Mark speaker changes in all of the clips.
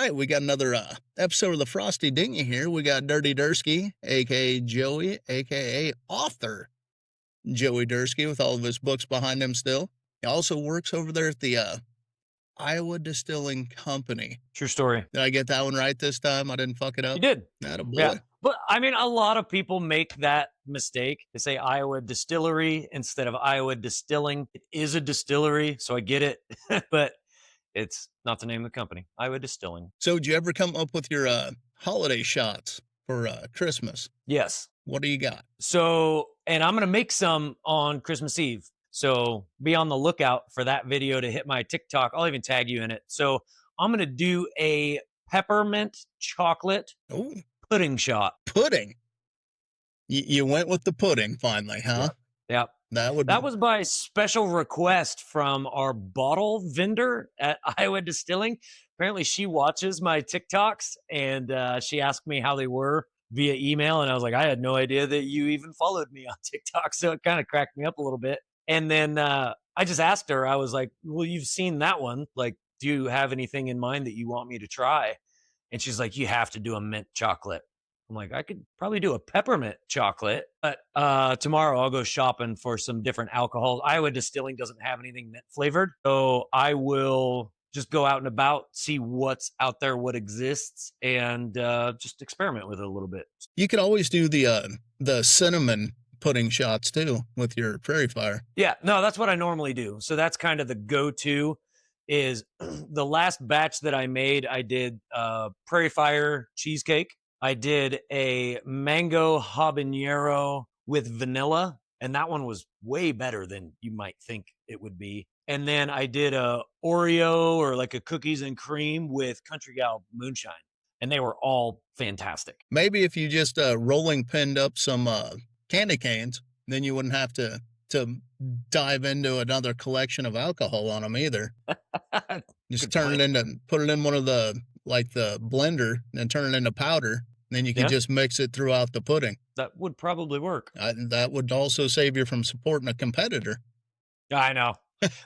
Speaker 1: right, we got another episode of the Frosty Dinghy here. We got Dirty Dursky, a.k.a. Joey, a.k.a. author Joey Dursky, with all of his books behind him still. He also works over there at the Iowa Distilling Company.
Speaker 2: True story.
Speaker 1: Did I get that one right this time? I didn't fuck it up?
Speaker 2: You did.
Speaker 1: Atta boy.
Speaker 2: Yeah. But I mean, a lot of people make that mistake. They say Iowa Distillery instead of Iowa Distilling. It is a distillery, so I get it, but it's not the name of the company. Iowa Distilling.
Speaker 1: So did you ever come up with your holiday shots for Christmas?
Speaker 2: Yes.
Speaker 1: What do you got?
Speaker 2: So, and I'm going to make some on Christmas Eve. So be on the lookout for that video to hit my TikTok. I'll even tag you in it. So I'm going to do a peppermint chocolate
Speaker 1: Ooh.
Speaker 2: pudding shot.
Speaker 1: Pudding? You went with the pudding finally, huh?
Speaker 2: Yep. That was by special request from our bottle vendor at Iowa Distilling. Apparently she watches my TikToks, and she asked me how they were via email. And I was like, I had no idea that you even followed me on TikTok. So it kind of cracked me up a little bit. And then I just asked her, I was like, well, you've seen that one. Like, do you have anything in mind that you want me to try? And she's like, you have to do a mint chocolate. I'm like, I could probably do a peppermint chocolate, but tomorrow I'll go shopping for some different alcohols. Iowa Distilling doesn't have anything mint flavored. So I will just go out and about, see what's out there, what exists, and just experiment with it a little bit.
Speaker 1: You could always do the cinnamon pudding shots too with your prairie fire.
Speaker 2: Yeah, no, that's what I normally do. So that's kind of the go-to. Is the last batch that I made, I did prairie fire cheesecake. I did a mango habanero with vanilla, and that one was way better than you might think it would be. And then I did a Oreo or like a cookies and cream with Country Gal moonshine, and they were all fantastic.
Speaker 1: Maybe if you just rolling pinned up some candy canes, then you wouldn't have to dive into another collection of alcohol on them either. Just put it in one of the blender and turn it into powder. Then you can just mix it throughout the pudding.
Speaker 2: That would probably work.
Speaker 1: That would also save you from supporting a competitor.
Speaker 2: I know.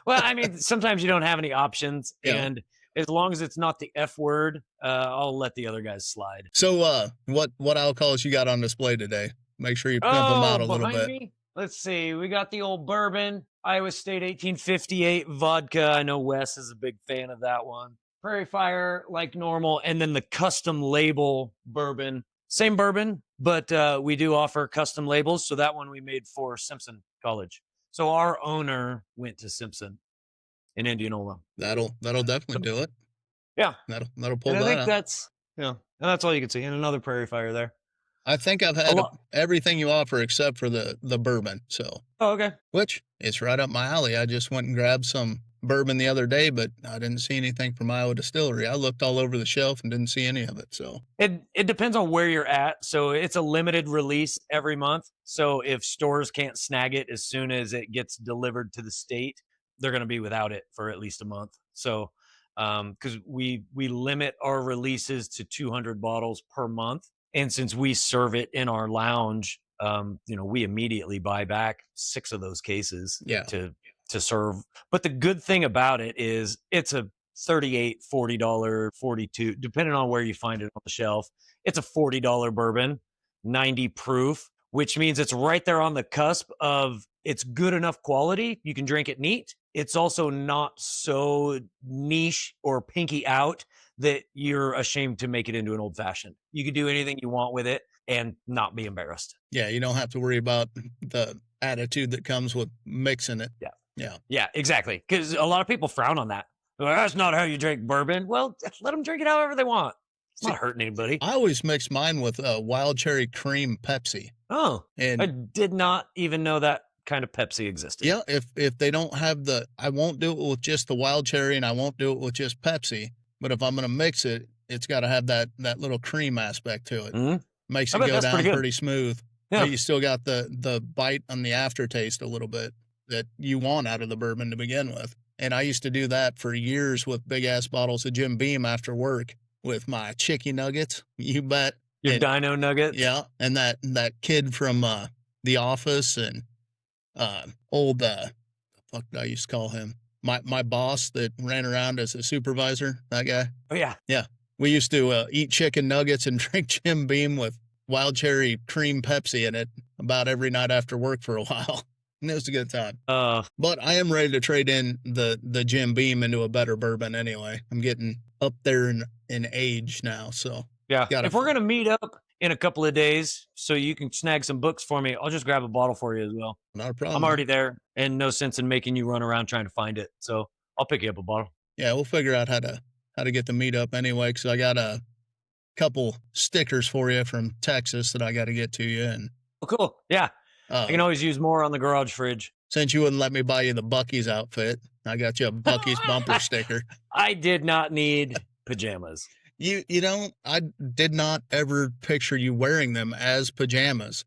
Speaker 2: Well, I mean, sometimes you don't have any options. Yeah. And as long as it's not the F word, I'll let the other guys slide.
Speaker 1: So what alcohols you got on display today? Make sure you pimp them out a little bit.
Speaker 2: Me? Let's see. We got the old bourbon, Iowa State 1858 vodka. I know Wes is a big fan of that one. Prairie Fire, like normal, and then the custom label bourbon. Same bourbon, but we do offer custom labels. So that one we made for Simpson College. So our owner went to Simpson in Indianola.
Speaker 1: That'll definitely do it.
Speaker 2: Yeah,
Speaker 1: that'll pull
Speaker 2: and
Speaker 1: that.
Speaker 2: I think that's and that's all you can see. And another Prairie Fire there.
Speaker 1: I think I've had everything you offer except for the bourbon. So
Speaker 2: okay,
Speaker 1: which it's right up my alley. I just went and grabbed some bourbon the other day, but I didn't see anything from Iowa Distillery. I looked all over the shelf and didn't see any of it. So
Speaker 2: it depends on where you're at. So it's a limited release every month. So if stores can't snag it as soon as it gets delivered to the state, they're going to be without it for at least a month. So because we limit our releases to 200 bottles per month, and since we serve it in our lounge, we immediately buy back 6 of those cases to serve. But the good thing about it is it's a $38, $40, $42, depending on where you find it on the shelf. It's a $40 bourbon, 90 proof, which means it's right there on the cusp of it's good enough quality. You can drink it neat. It's also not so niche or pinky out that you're ashamed to make it into an old fashioned. You can do anything you want with it and not be embarrassed.
Speaker 1: Yeah, you don't have to worry about the attitude that comes with mixing it.
Speaker 2: Yeah, exactly. Because a lot of people frown on that. Well, that's not how you drink bourbon. Well, let them drink it however they want. It's not hurting anybody.
Speaker 1: I always mix mine with wild cherry cream Pepsi.
Speaker 2: Oh, and I did not even know that kind of Pepsi existed.
Speaker 1: Yeah, if they don't have I won't do it with just the wild cherry, and I won't do it with just Pepsi. But if I'm going to mix it, it's got to have that little cream aspect to it. Mm-hmm. Makes it go down pretty smooth. Yeah. But you still got the bite on the aftertaste a little bit that you want out of the bourbon to begin with. And I used to do that for years with big-ass bottles of Jim Beam after work with my chicky nuggets. You bet.
Speaker 2: Your dino nuggets?
Speaker 1: Yeah, and that kid from The Office and old, the fuck did I used to call him? My boss that ran around as a supervisor, that guy.
Speaker 2: Oh, yeah.
Speaker 1: Yeah. We used to eat chicken nuggets and drink Jim Beam with wild cherry cream Pepsi in it about every night after work for a while. And it was a good time. But I am ready to trade in the Jim Beam into a better bourbon anyway. I'm getting up there in age now, so
Speaker 2: yeah. If we're gonna meet up in a couple of days, so you can snag some books for me, I'll just grab a bottle for you as well.
Speaker 1: Not a problem.
Speaker 2: I'm already there, and no sense in making you run around trying to find it. So I'll pick you up a bottle.
Speaker 1: Yeah, we'll figure out how to get the meetup anyway, because I got a couple stickers for you from Texas that I got to get to you. And
Speaker 2: oh, cool. Yeah, I can always use more on the garage fridge.
Speaker 1: Since you wouldn't let me buy you the Buc-ee's outfit, I got you a Buc-ee's bumper sticker.
Speaker 2: I did not need pajamas.
Speaker 1: You know, I did not ever picture you wearing them as pajamas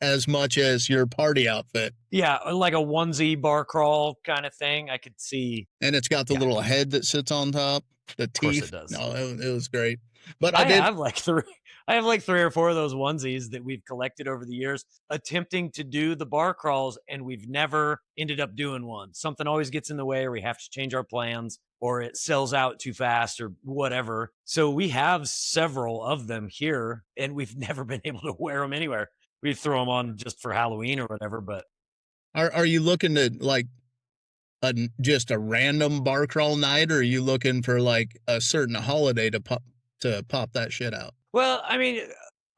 Speaker 1: as much as your party outfit.
Speaker 2: Yeah, like a onesie bar crawl kind of thing. I could see.
Speaker 1: And it's got the little head that sits on top, the teeth.
Speaker 2: Of course it does.
Speaker 1: No, it was great. But
Speaker 2: I have like three or four of those onesies that we've collected over the years, attempting to do the bar crawls, and we've never ended up doing one. Something always gets in the way, or we have to change our plans, or it sells out too fast, or whatever. So we have several of them here, and we've never been able to wear them anywhere. We throw them on just for Halloween or whatever. But
Speaker 1: are you looking to like just a random bar crawl night, or are you looking for like a certain holiday to pop that shit out?
Speaker 2: Well, I mean,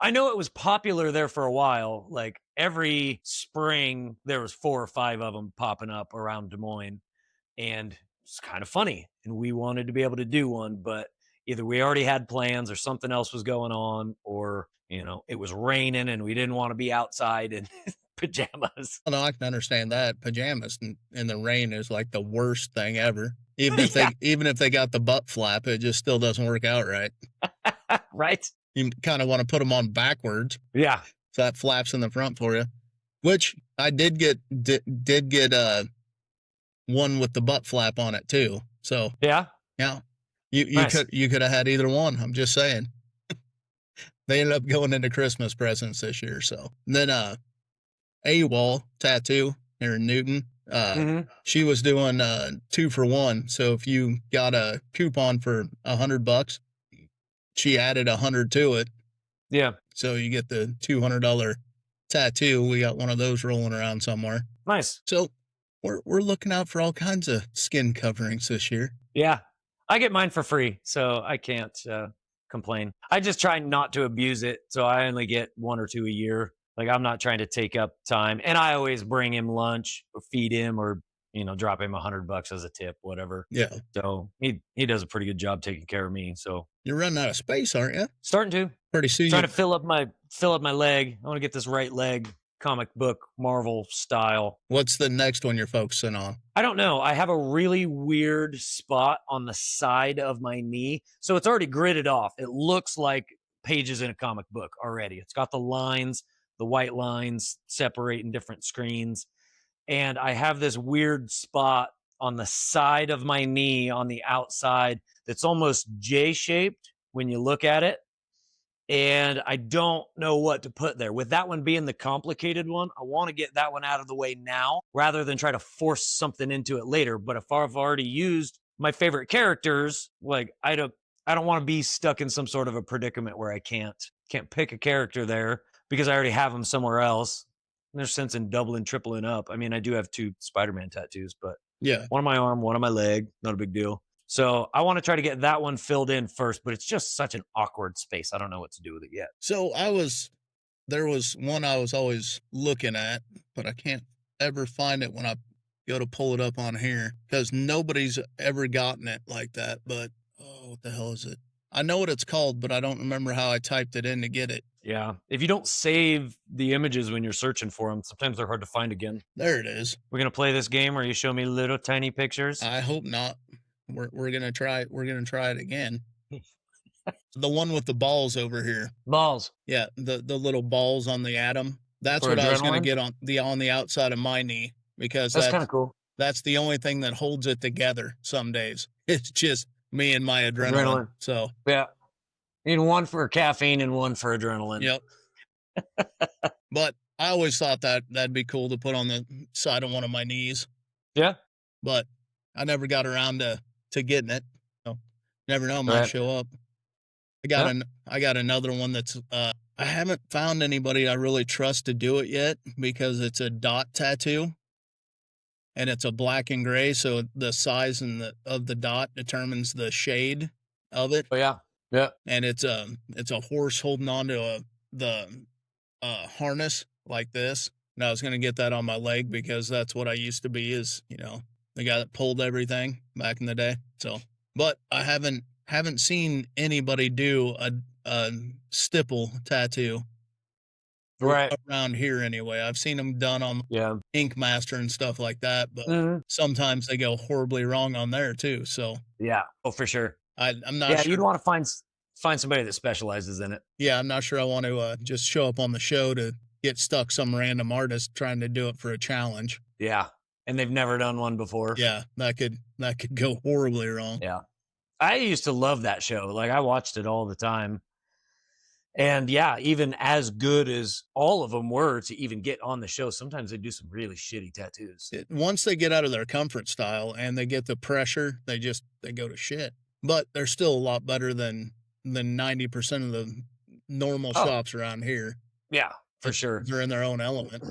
Speaker 2: I know it was popular there for a while. Like every spring, there was 4 or 5 of them popping up around Des Moines, and it's kind of funny. And we wanted to be able to do one, but either we already had plans, or something else was going on, or it was raining and we didn't want to be outside in pajamas.
Speaker 1: Well, no, I can understand that. Pajamas in the rain is like the worst thing ever. Even if they got the butt flap, it just still doesn't work out right.
Speaker 2: Right.
Speaker 1: You kind of want to put them on backwards.
Speaker 2: Yeah.
Speaker 1: So that flaps in the front for you. Which I did get one with the butt flap on it too. So
Speaker 2: yeah.
Speaker 1: You could have had either one. I'm just saying. They ended up going into Christmas presents this year. So and then AWOL tattoo here in Newton. She was doing 2 for 1. So if you got a coupon for $100, she added 100 to it.
Speaker 2: Yeah.
Speaker 1: So you get the $200 tattoo. We got one of those rolling around somewhere.
Speaker 2: Nice.
Speaker 1: So we're looking out for all kinds of skin coverings this year.
Speaker 2: Yeah. I get mine for free, so I can't complain. I just try not to abuse it, so I only get 1 or 2 a year. Like, I'm not trying to take up time, and I always bring him lunch or feed him, or drop him $100 as a tip, whatever.
Speaker 1: Yeah.
Speaker 2: So he does a pretty good job taking care of me. So
Speaker 1: you're running out of space, aren't you?
Speaker 2: Starting to.
Speaker 1: Pretty soon.
Speaker 2: Trying to fill up my leg. I want to get this right leg comic book Marvel style.
Speaker 1: What's the next one you're focusing on?
Speaker 2: I don't know. I have a really weird spot on the side of my knee, so it's already gridded off. It looks like pages in a comic book already. It's got the lines, the white lines separating different screens. And I have this weird spot on the side of my knee on the outside that's almost J-shaped when you look at it. And I don't know what to put there. With that one being the complicated one, I want to get that one out of the way now rather than try to force something into it later. But if I've already used my favorite characters, like I don't want to be stuck in some sort of a predicament where I can't pick a character there because I already have them somewhere else. There's sense in doubling, tripling up. I mean, I do have 2 Spider-Man tattoos, but
Speaker 1: yeah, one
Speaker 2: on my arm, one on my leg, not a big deal. So I want to try to get that one filled in first, but it's just such an awkward space. I don't know what to do with it yet.
Speaker 1: So there was one I was always looking at, but I can't ever find it when I go to pull it up on here because nobody's ever gotten it like that. But what the hell is it? I know what it's called, but I don't remember how I typed it in to get it.
Speaker 2: Yeah. If you don't save the images when you're searching for them, sometimes they're hard to find again.
Speaker 1: There it is.
Speaker 2: We're going to play this game where you show me little tiny pictures.
Speaker 1: I hope not. We're going to try it. We're going to try it again. The one with the balls over here.
Speaker 2: Balls.
Speaker 1: Yeah. The little balls on the atom. That's what I was going to get on the outside of my knee because
Speaker 2: that's kind of cool.
Speaker 1: That's the only thing that holds it together some days. It's just me and my adrenaline. So
Speaker 2: yeah, need one for caffeine and one for adrenaline.
Speaker 1: Yep. But I always thought that'd be cool to put on the side of one of my knees.
Speaker 2: Yeah.
Speaker 1: But I never got around to getting it. So never know, might show up. I got another one that's I haven't found anybody I really trust to do it yet because it's a dot tattoo and it's a black and gray, so the size of the dot determines the shade of it.
Speaker 2: Oh yeah. Yeah.
Speaker 1: And it's a horse holding on to the harness like this. And I was going to get that on my leg because that's what I used to be, is, you know, the guy that pulled everything back in the day. So, but I haven't seen anybody do a stipple tattoo around here anyway. I've seen them done on Ink Master and stuff like that, but sometimes they go horribly wrong on there too. So
Speaker 2: yeah, oh for sure.
Speaker 1: I'm not
Speaker 2: sure. Yeah,
Speaker 1: you'd
Speaker 2: want to find somebody that specializes in it.
Speaker 1: Yeah, I'm not sure I want to just show up on the show to get stuck some random artist trying to do it for a challenge.
Speaker 2: Yeah, and they've never done one before.
Speaker 1: Yeah, that could go horribly wrong.
Speaker 2: Yeah, I used to love that show. Like, I watched it all the time. And yeah, even as good as all of them were to even get on the show, sometimes they do some really shitty tattoos.
Speaker 1: Once they get out of their comfort style and they get the pressure, they go to shit. But they're still a lot better than 90% of the normal shops around here.
Speaker 2: Yeah, for sure.
Speaker 1: They're in their own element.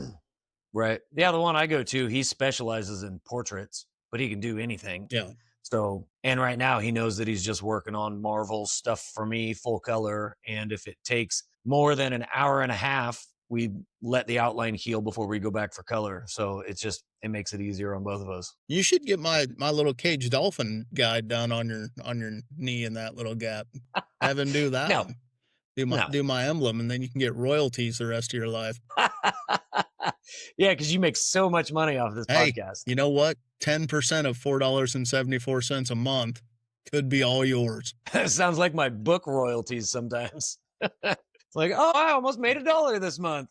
Speaker 2: Right. Yeah, the one I go to, he specializes in portraits, but he can do anything.
Speaker 1: Yeah.
Speaker 2: So, and right now he knows that he's just working on Marvel stuff for me, full color. And if it takes more than an hour and a half, we let the outline heal before we go back for color. So it makes it easier on both of us.
Speaker 1: You should get my little Caged Dolphin guide done on your knee in that little gap. Have him do that.
Speaker 2: No.
Speaker 1: Do my emblem, and then you can get royalties the rest of your life.
Speaker 2: Yeah, because you make so much money off this podcast.
Speaker 1: You know what? 10% of $4.74 a month could be all yours.
Speaker 2: That sounds like my book royalties sometimes. It's like, oh, I almost made $1 this month.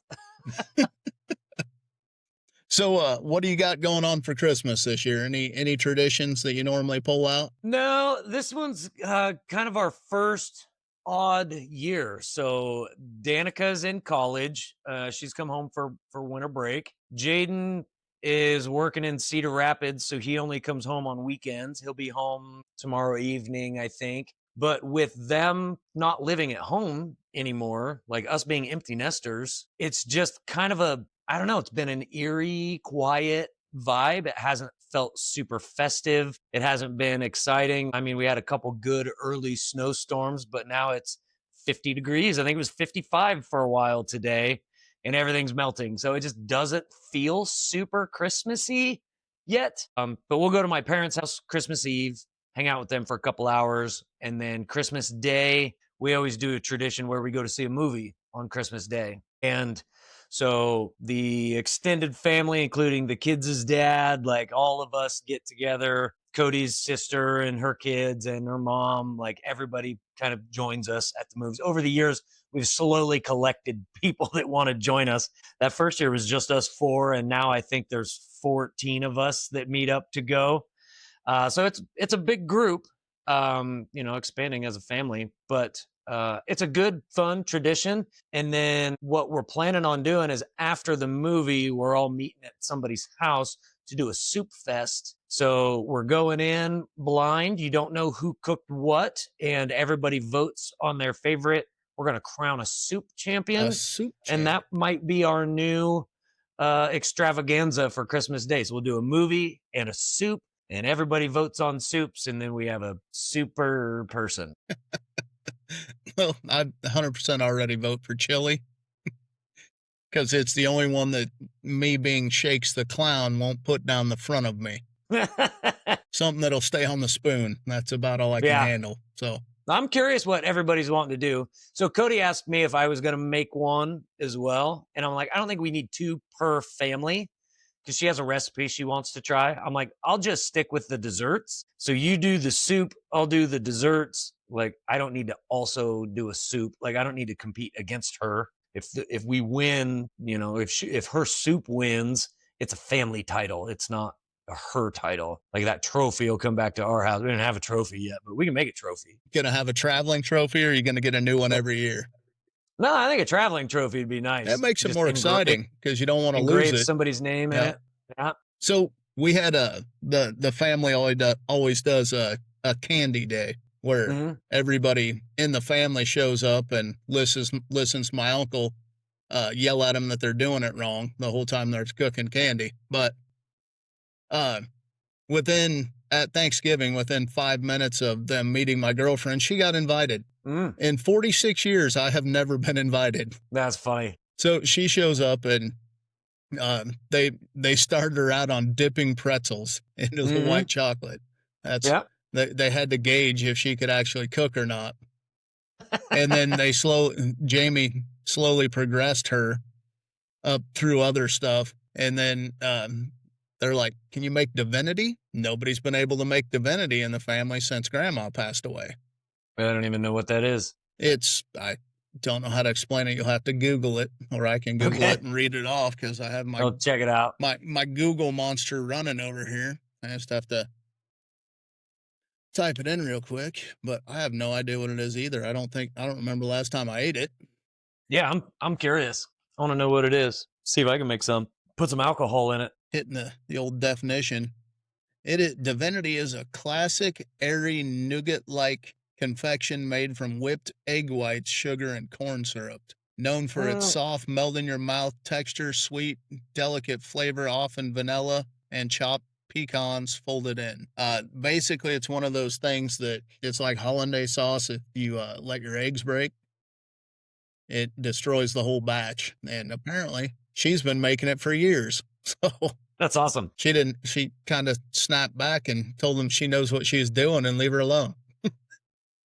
Speaker 1: So what do you got going on for Christmas this year? Any traditions that you normally pull out?
Speaker 2: No, this one's kind of our first odd year. So Danica's in college. She's come home for winter break. Jaden is working in Cedar Rapids, so he only comes home on weekends. He'll be home tomorrow evening, I think. But with them not living at home anymore, like us being empty nesters, it's just kind of I don't know, it's been an eerie, quiet vibe. It hasn't felt super festive. It hasn't been exciting. I mean, we had a couple good early snowstorms, but now it's 50 degrees. I think it was 55 for a while today, and everything's melting. So it just doesn't feel super Christmassy yet. But we'll go to my parents' house Christmas Eve, hang out with them for a couple hours, and then Christmas Day, we always do a tradition where we go to see a movie on Christmas Day. And so the extended family, including the kids' dad, like all of us get together, Cody's sister and her kids and her mom, like everybody kind of joins us at the movies. Over the years, we've slowly collected people that want to join us. That first year was just us 4, and now I think there's 14 of us that meet up to go. So it's a big group, expanding as a family, but it's a good, fun tradition. And then what we're planning on doing is after the movie, we're all meeting at somebody's house to do a soup fest. So we're going in blind. You don't know who cooked what, and everybody votes on their favorite. We're going to crown a soup champion. And that might be our new extravaganza for Christmas Day. So we'll do a movie and a soup, and everybody votes on soups, and then we have a super person.
Speaker 1: Well, I 100% already vote for chili because it's the only one that me being Shakes the Clown won't put down the front of me. Something that'll stay on the spoon. That's about all I can handle. So
Speaker 2: I'm curious what everybody's wanting to do. So Cody asked me if I was going to make one as well. And I'm like, I don't think we need 2 per family, because she has a recipe she wants to try. I'm like, I'll just stick with the desserts. So you do the soup, I'll do the desserts. Like, I don't need to also do a soup. Like, I don't need to compete against her. If we win, if her soup wins, it's a family title. It's not a her title. Like, that trophy will come back to our house. We didn't have a trophy yet, but we can make a trophy.
Speaker 1: Gonna have a traveling trophy, or are you gonna get a new one every year?
Speaker 2: No, I think a traveling trophy would be nice.
Speaker 1: That makes it more exciting because you don't want to lose it.
Speaker 2: Somebody's name in it. Yeah.
Speaker 1: So we had the family always does a candy day. where everybody in the family shows up and listens to my uncle yell at them that they're doing it wrong the whole time they're cooking candy. But at Thanksgiving, within 5 minutes of them meeting my girlfriend, she got invited. In 46 years, I have never been invited.
Speaker 2: That's funny.
Speaker 1: So she shows up, and they started her out on dipping pretzels into the white chocolate. They had to gauge if she could actually cook or not. And then Jamie slowly progressed her up through other stuff. And then they're like, "Can you make divinity?" Nobody's been able to make divinity in the family since Grandma passed away.
Speaker 2: I don't even know what that is.
Speaker 1: I don't know how to explain it. You'll have to Google it, or I can Google it and read it off, because I have
Speaker 2: I'll check it out.
Speaker 1: My Google monster running over here. I just have to type it in real quick, but I have no idea what it is either. I don't remember the last time I ate it.
Speaker 2: Yeah, I'm curious. I want to know what it is. See if I can make some. Put some alcohol in it.
Speaker 1: Hitting the old definition. Divinity is a classic, airy, nougat-like confection made from whipped egg whites, sugar, and corn syrup. Known for its soft, melt-in-your-mouth texture, sweet, delicate flavor, often vanilla, and chopped pecans folded in. Basically, it's one of those things that it's like hollandaise sauce. If you let your eggs break, it destroys the whole batch. And apparently, she's been making it for years. So
Speaker 2: that's awesome.
Speaker 1: She kind of snapped back and told them she knows what she's doing and leave her alone.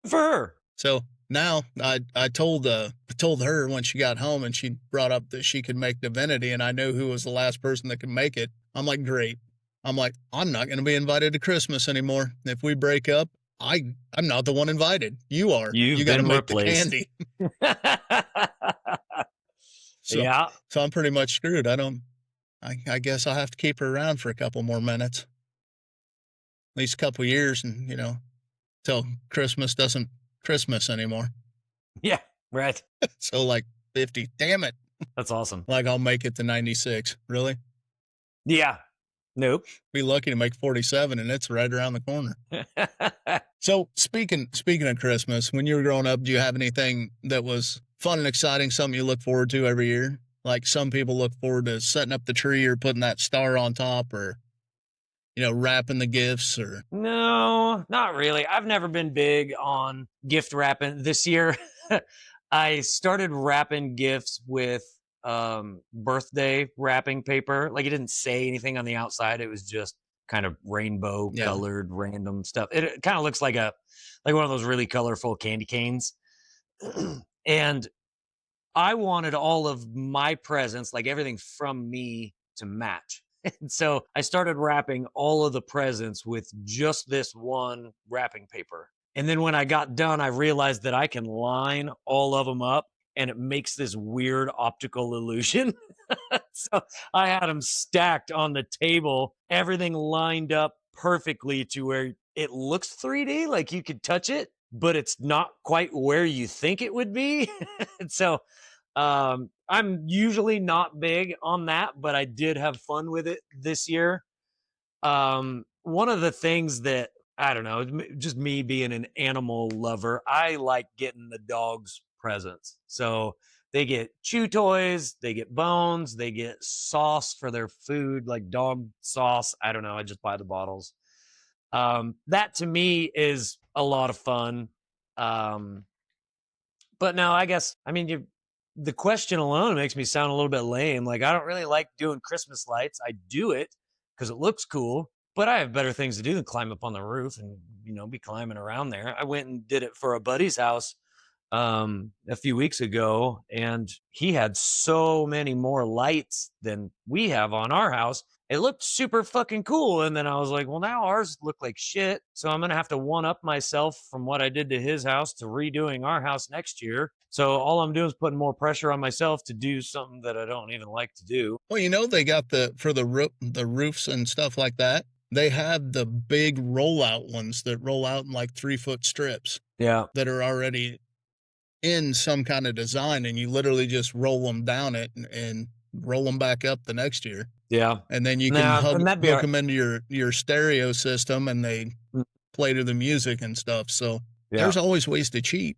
Speaker 2: For her.
Speaker 1: So now I told her when she got home, and she brought up that she could make divinity, and I knew who was the last person that could make it. I'm like, great. I'm like, I'm not going to be invited to Christmas anymore. If we break up, I'm not the one invited. You are.
Speaker 2: You got to make replaced.
Speaker 1: The candy. So I'm pretty much screwed. I guess I'll have to keep her around for a couple more minutes, at least a couple years, and till Christmas doesn't Christmas anymore.
Speaker 2: Yeah, right.
Speaker 1: So like 50. Damn it.
Speaker 2: That's awesome.
Speaker 1: Like I'll make it to 96. Really?
Speaker 2: Yeah. Nope.
Speaker 1: Be lucky to make 47, and it's right around the corner. So speaking of Christmas, when you were growing up, do you have anything that was fun and exciting, something you look forward to every year? Like some people look forward to setting up the tree or putting that star on top, or wrapping the gifts, or...
Speaker 2: No, not really. I've never been big on gift wrapping. This year, I started wrapping gifts with birthday wrapping paper. Like, it didn't say anything on the outside. It was just kind of rainbow colored random stuff. It kind of looks like one of those really colorful candy canes. And I wanted all of my presents, like everything from me, to match. And so I started wrapping all of the presents with just this one wrapping paper. And then when I got done, I realized that I can line all of them up, and it makes this weird optical illusion. So I had them stacked on the table, everything lined up perfectly to where it looks 3D, like you could touch it, but it's not quite where you think it would be. And so I'm usually not big on that, but I did have fun with it this year. One of the things that, I don't know, just me being an animal lover, I like getting the dogs presents. So they get chew toys, they get bones, they get sauce for their food, like dog sauce. I don't know. I just buy the bottles. That to me is a lot of fun. But no, I guess, the question alone makes me sound a little bit lame. Like, I don't really like doing Christmas lights. I do it because it looks cool, but I have better things to do than climb up on the roof and, be climbing around there. I went and did it for a buddy's house a few weeks ago, and he had so many more lights than we have on our house. It looked super fucking cool. And then I was like, well, now ours look like shit. So I'm going to have to one up myself from what I did to his house to redoing our house next year. So all I'm doing is putting more pressure on myself to do something that I don't even like to do.
Speaker 1: Well, they got for the roofs and stuff like that. They have the big rollout ones that roll out in like 3-foot strips.
Speaker 2: Yeah.
Speaker 1: That are already in some kind of design, and you literally just roll them down it and roll them back up the next year.
Speaker 2: Yeah.
Speaker 1: And then you can hook them into your stereo system, and they play to the music and stuff. So There's always ways to cheat.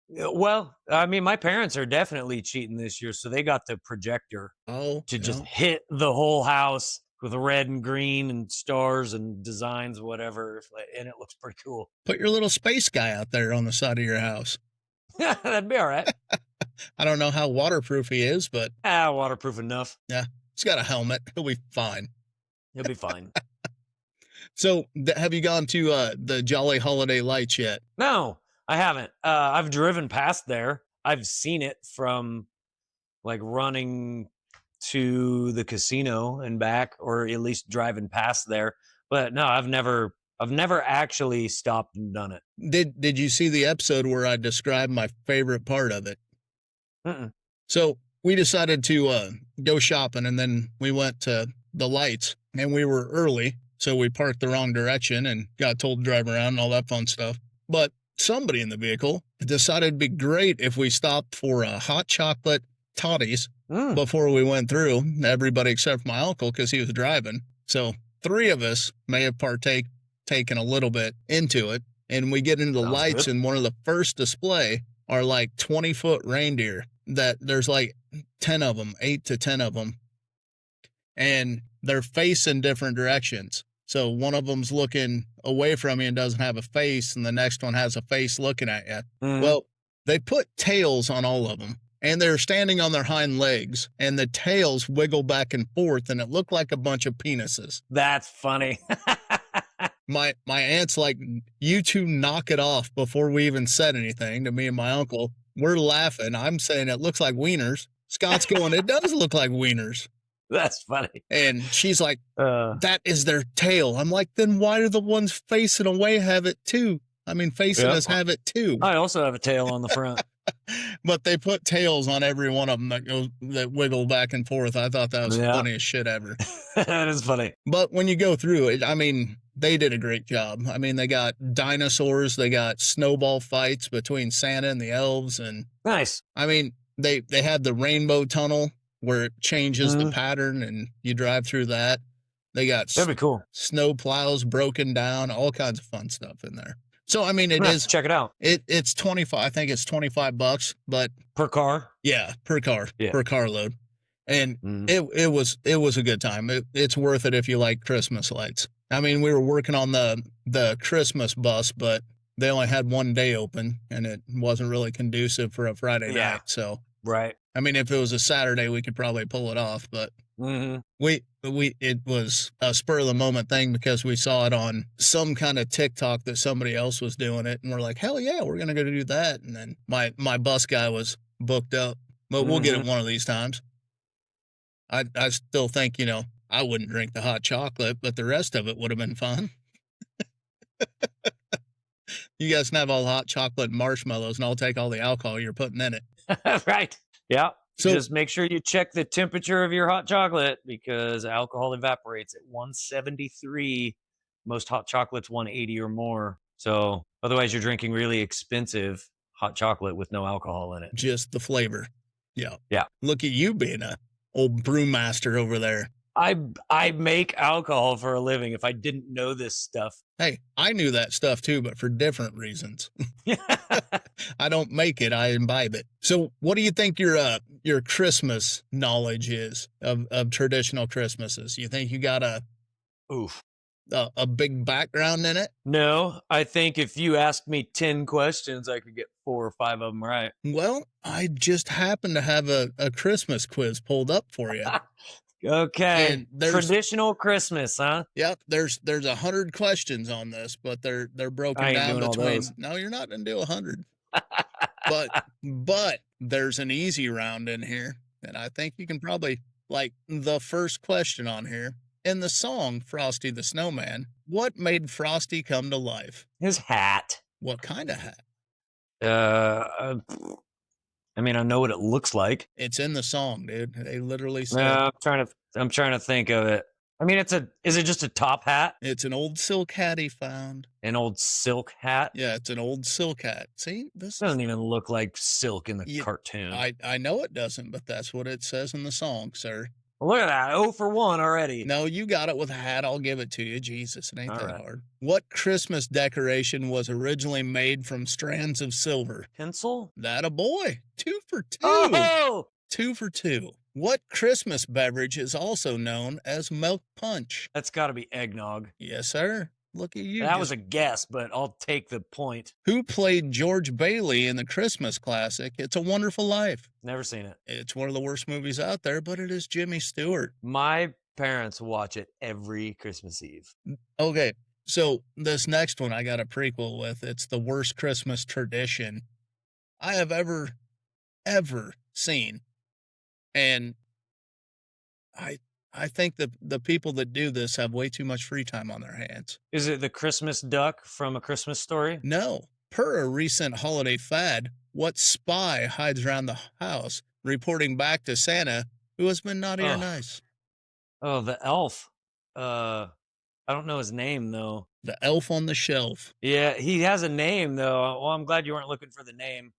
Speaker 2: Well, I mean, my parents are definitely cheating this year, so they got the projector to just hit the whole house with red and green and stars and designs, whatever, and it looks pretty cool.
Speaker 1: Put your little space guy out there on the side of your house.
Speaker 2: That'd be all right.
Speaker 1: I don't know how waterproof he is, but
Speaker 2: waterproof enough.
Speaker 1: Yeah, he's got a helmet. He'll be fine.
Speaker 2: He'll be fine.
Speaker 1: So, have you gone to the Jolly Holiday Lights yet?
Speaker 2: No, I haven't. I've driven past there. I've seen it from like running to the casino and back, or at least driving past there. But no, I've never actually stopped and done it.
Speaker 1: Did you see the episode where I described my favorite part of it? So we decided to go shopping, and then we went to the lights, and we were early, so we parked the wrong direction and got told to drive around and all that fun stuff. But somebody in the vehicle decided it'd be great if we stopped for a hot chocolate toddies before we went through. Everybody except for my uncle, because he was driving. So 3 of us may have taken a little bit into it, and we get into the lights, and one of the first display are like 20-foot reindeer that there's like 10 of them, 8 to 10 of them, and they're facing different directions. So one of them's looking away from you and doesn't have a face, and the next one has a face looking at you. Well, they put tails on all of them, and they're standing on their hind legs, and the tails wiggle back and forth, and it looked like a bunch of penises.
Speaker 2: That's funny.
Speaker 1: My aunt's like, you two knock it off before we even said anything to me and my uncle. We're laughing. I'm saying it looks like wieners. Scott's going, it does look like wieners.
Speaker 2: That's funny.
Speaker 1: And she's like, that is their tail. I'm like, then why do the ones facing away have it too? I mean, facing us have it too.
Speaker 2: I also have a tail on the front.
Speaker 1: But they put tails on every one of them that wiggle back and forth. I thought that was the funniest shit ever.
Speaker 2: That is funny.
Speaker 1: But when you go through it, I mean, they did a great job. I mean, they got dinosaurs, they got snowball fights between Santa and the elves, and
Speaker 2: nice.
Speaker 1: I mean, they had the rainbow tunnel where it changes the pattern, and you drive through that. They got
Speaker 2: that'd be cool.
Speaker 1: Snow plows broken down, all kinds of fun stuff in there. So I mean, it is.
Speaker 2: Check it out.
Speaker 1: It's 25. I think it's $25, but
Speaker 2: per car.
Speaker 1: Yeah, per car, per carload, and it was a good time. It's worth it if you like Christmas lights. I mean, we were working on the Christmas bus, but they only had one day open, and it wasn't really conducive for a Friday night. So I mean, if it was a Saturday, we could probably pull it off, but it was a spur of the moment thing because we saw it on some kind of TikTok that somebody else was doing it, and we're like, hell yeah, we're gonna go do that. And then my bus guy was booked up, but we'll get it one of these times. I still think, I wouldn't drink the hot chocolate, but the rest of it would have been fun. You guys can have all the hot chocolate and marshmallows, and I'll take all the alcohol you're putting in it.
Speaker 2: Right. Yeah.
Speaker 1: So
Speaker 2: just make sure you check the temperature of your hot chocolate, because alcohol evaporates at 173. Most hot chocolate's 180 or more. So otherwise you're drinking really expensive hot chocolate with no alcohol in it.
Speaker 1: Just the flavor. Yeah.
Speaker 2: Yeah.
Speaker 1: Look at you being a old brewmaster over there.
Speaker 2: I make alcohol for a living. If I didn't know this stuff.
Speaker 1: Hey, I knew that stuff too, but for different reasons. I don't make it, I imbibe it. So what do you think your Christmas knowledge is of traditional Christmases? You think you got a big background in it?
Speaker 2: No, I think if you asked me 10 questions, I could get 4 or 5 of them right.
Speaker 1: Well, I just happen to have a Christmas quiz pulled up for you.
Speaker 2: Okay. Traditional Christmas, huh?
Speaker 1: Yep. There's 100 questions on this, but they're broken down between. No, you're not gonna do 100. but there's an easy round in here, and I think you can probably like the first question on here. In the song Frosty the Snowman, what made Frosty come to life?
Speaker 2: His hat.
Speaker 1: What kind of hat?
Speaker 2: I mean, I know what it looks like.
Speaker 1: It's in the song, dude. They literally say.
Speaker 2: I'm trying to think of it. I mean, is it just a top hat?
Speaker 1: It's an old silk hat he found.
Speaker 2: An old silk hat?
Speaker 1: Yeah, it's an old silk hat. See, this
Speaker 2: doesn't even look like silk in the cartoon.
Speaker 1: I know it doesn't, but that's what it says in the song, sir.
Speaker 2: Well, look at that. 0 for 1 already.
Speaker 1: No, you got it with a hat. I'll give it to you. Jesus, it ain't
Speaker 2: All
Speaker 1: that
Speaker 2: right.
Speaker 1: hard. What Christmas decoration was originally made from strands of silver?
Speaker 2: Pencil?
Speaker 1: That a boy. 2 for 2.
Speaker 2: Oh!
Speaker 1: 2 for 2. What Christmas beverage is also known as milk punch?
Speaker 2: That's got to be eggnog.
Speaker 1: Yes, sir. Look at you.
Speaker 2: That was a guess, but I'll take the point.
Speaker 1: Who played George Bailey in the Christmas classic It's a Wonderful Life?
Speaker 2: Never seen it.
Speaker 1: It's one of the worst movies out there, but it is Jimmy Stewart.
Speaker 2: My parents watch it every Christmas Eve.
Speaker 1: Okay, so this next one I got a prequel with. It's the worst Christmas tradition I have ever seen. And I think the people that do this have way too much free time on their hands.
Speaker 2: Is it the Christmas duck from A Christmas Story?
Speaker 1: No. Per a recent holiday fad, what spy hides around the house, reporting back to Santa, who has been naughty or nice?
Speaker 2: Oh, the elf. I don't know his name, though.
Speaker 1: The elf on the shelf.
Speaker 2: Yeah, he has a name, though. Well, I'm glad you weren't looking for the name.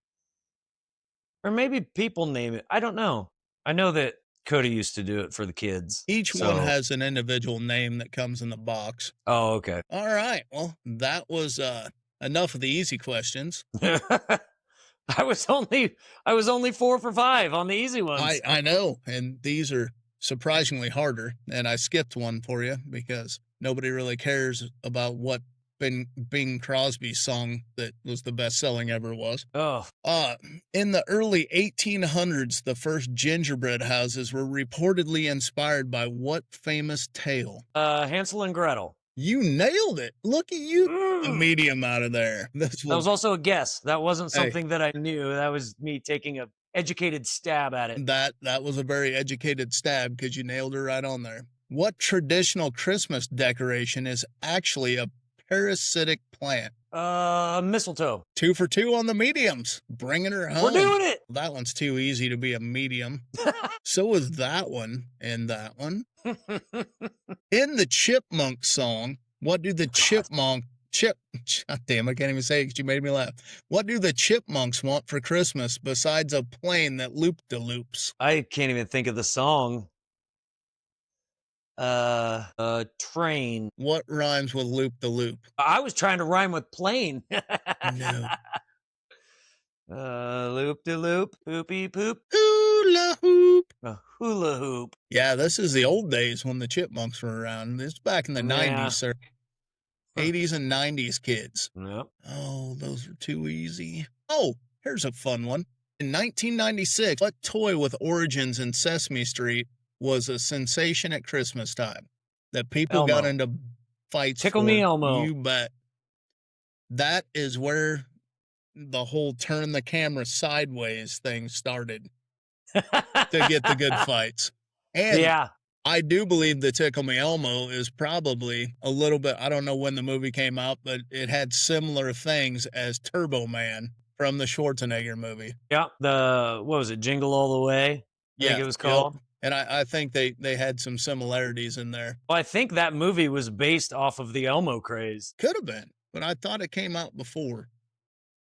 Speaker 2: Or maybe people name it. I don't know. I know that Cody used to do it for the kids.
Speaker 1: Each one has an individual name that comes in the box.
Speaker 2: Oh, okay.
Speaker 1: All right. Well, that was enough of the easy questions.
Speaker 2: I was only 4 for 5 on the easy ones.
Speaker 1: I know, and these are surprisingly harder. And I skipped one for you because nobody really cares about what Bing Crosby's song that was the best selling ever was.
Speaker 2: Oh.
Speaker 1: In the early 1800s, the first gingerbread houses were reportedly inspired by what famous tale?
Speaker 2: Hansel and Gretel.
Speaker 1: You nailed it. Look at you. A medium out of there.
Speaker 2: That was also a guess. That wasn't something that I knew. That was me taking a educated stab at it.
Speaker 1: That was a very educated stab because you nailed her right on there. What traditional Christmas decoration is actually a parasitic plant?
Speaker 2: Mistletoe.
Speaker 1: 2 for 2 on the mediums. Bringing her home.
Speaker 2: We're doing it.
Speaker 1: That one's too easy to be a medium. So is that one and that one. In the Chipmunk song, what do the God damn, I can't even say it because you made me laugh. What do the Chipmunks want for Christmas besides a plane that loop-de-loops?
Speaker 2: I can't even think of the song. Train.
Speaker 1: What rhymes with loop-de-loop?
Speaker 2: I was trying to rhyme with plane.
Speaker 1: No.
Speaker 2: Loop-de-loop, poopy poop.
Speaker 1: Hula hoop.
Speaker 2: A hula hoop.
Speaker 1: Yeah, this is the old days when the Chipmunks were around. This is back in the 90s, sir. 80s and 90s kids.
Speaker 2: Yep.
Speaker 1: Oh, those are too easy. Oh, here's a fun one. In 1996, what toy with origins in Sesame Street was a sensation at Christmas time that people got into fights
Speaker 2: Tickle
Speaker 1: for?
Speaker 2: Me Elmo.
Speaker 1: You bet. That is where the whole turn the camera sideways thing started to get the good fights. And
Speaker 2: yeah,
Speaker 1: I do believe the Tickle Me Elmo is probably a little bit, I don't know when the movie came out, but it had similar things as Turbo Man from the Schwarzenegger movie.
Speaker 2: Yeah, what was it, Jingle All the Way? I think it was called.
Speaker 1: Yep. And I think they had some similarities in there.
Speaker 2: Well, I think that movie was based off of the Elmo craze.
Speaker 1: Could have been, but I thought it came out before.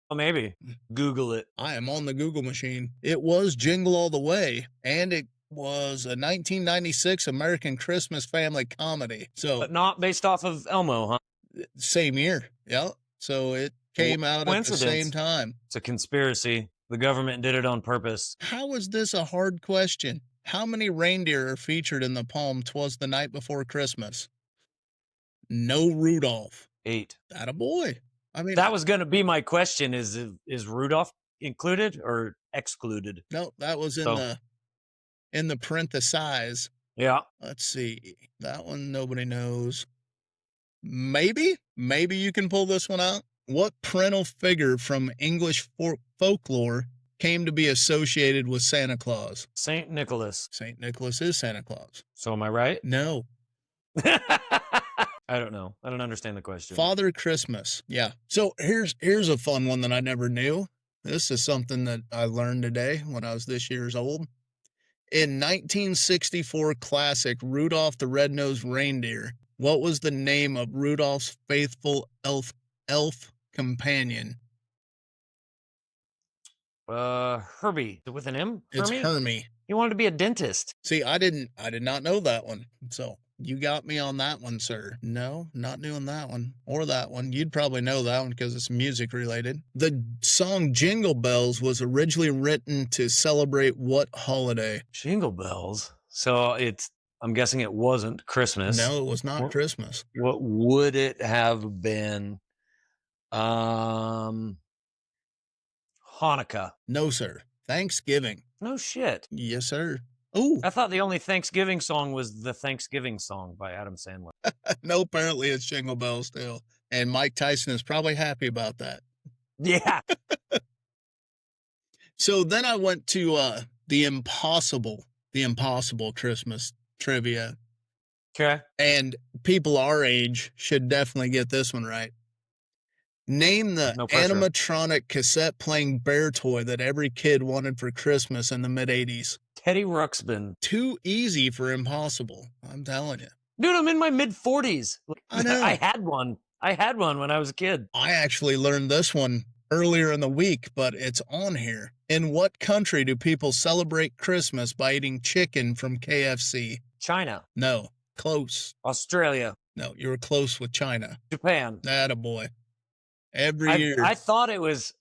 Speaker 2: Well, maybe. Google it.
Speaker 1: I am on the Google machine. It was Jingle All the Way, and it was a 1996 American Christmas family comedy. So,
Speaker 2: but not based off of Elmo, huh?
Speaker 1: Same year. Yeah. So it came out at the same time.
Speaker 2: It's a conspiracy. The government did it on purpose.
Speaker 1: How is this a hard question? How many reindeer are featured in the poem 'Twas the Night Before Christmas? No Rudolph.
Speaker 2: 8.
Speaker 1: That a boy. I mean,
Speaker 2: that was going to be my question. Is Rudolph included or excluded?
Speaker 1: No, that was in the parentheses.
Speaker 2: Yeah.
Speaker 1: Let's see. That one nobody knows. Maybe you can pull this one out. What parental figure from English folklore came to be associated with Santa Claus?
Speaker 2: Saint Nicholas.
Speaker 1: Saint Nicholas is Santa Claus.
Speaker 2: So am I right?
Speaker 1: No.
Speaker 2: I don't know. I don't understand the question.
Speaker 1: Father Christmas. Yeah. So here's a fun one that I never knew. This is something that I learned today when I was this year's old. In 1964 classic Rudolph the Red-Nosed Reindeer, what was the name of Rudolph's faithful elf companion?
Speaker 2: Herbie with an M.
Speaker 1: It's Hermie.
Speaker 2: He wanted to be a dentist.
Speaker 1: See, I did not know that one. So you got me on that one, sir. No, not doing that one or that one. You'd probably know that one because it's music related. The song Jingle Bells was originally written to celebrate what holiday?
Speaker 2: Jingle Bells. So I'm guessing it wasn't Christmas.
Speaker 1: No, it was not Christmas.
Speaker 2: What would it have been? Hanukkah.
Speaker 1: No, sir. Thanksgiving.
Speaker 2: No shit.
Speaker 1: Yes, sir. Oh,
Speaker 2: I thought the only Thanksgiving song was the Thanksgiving song by Adam Sandler.
Speaker 1: No, apparently it's Jingle Bells still. And Mike Tyson is probably happy about that.
Speaker 2: Yeah.
Speaker 1: So then I went to the impossible Christmas trivia.
Speaker 2: Okay.
Speaker 1: And people our age should definitely get this one right. Name the animatronic cassette playing bear toy that every kid wanted for Christmas in the mid 80s.
Speaker 2: Teddy Ruxpin.
Speaker 1: Too easy for impossible. I'm telling you.
Speaker 2: Dude, I'm in my mid 40s.
Speaker 1: I know.
Speaker 2: I had one when I was a kid.
Speaker 1: I actually learned this one earlier in the week, but it's on here. In what country do people celebrate Christmas by eating chicken from KFC?
Speaker 2: China.
Speaker 1: No. Close.
Speaker 2: Australia.
Speaker 1: No, you were close with China.
Speaker 2: Japan.
Speaker 1: Attaboy. Every year.
Speaker 2: I thought it was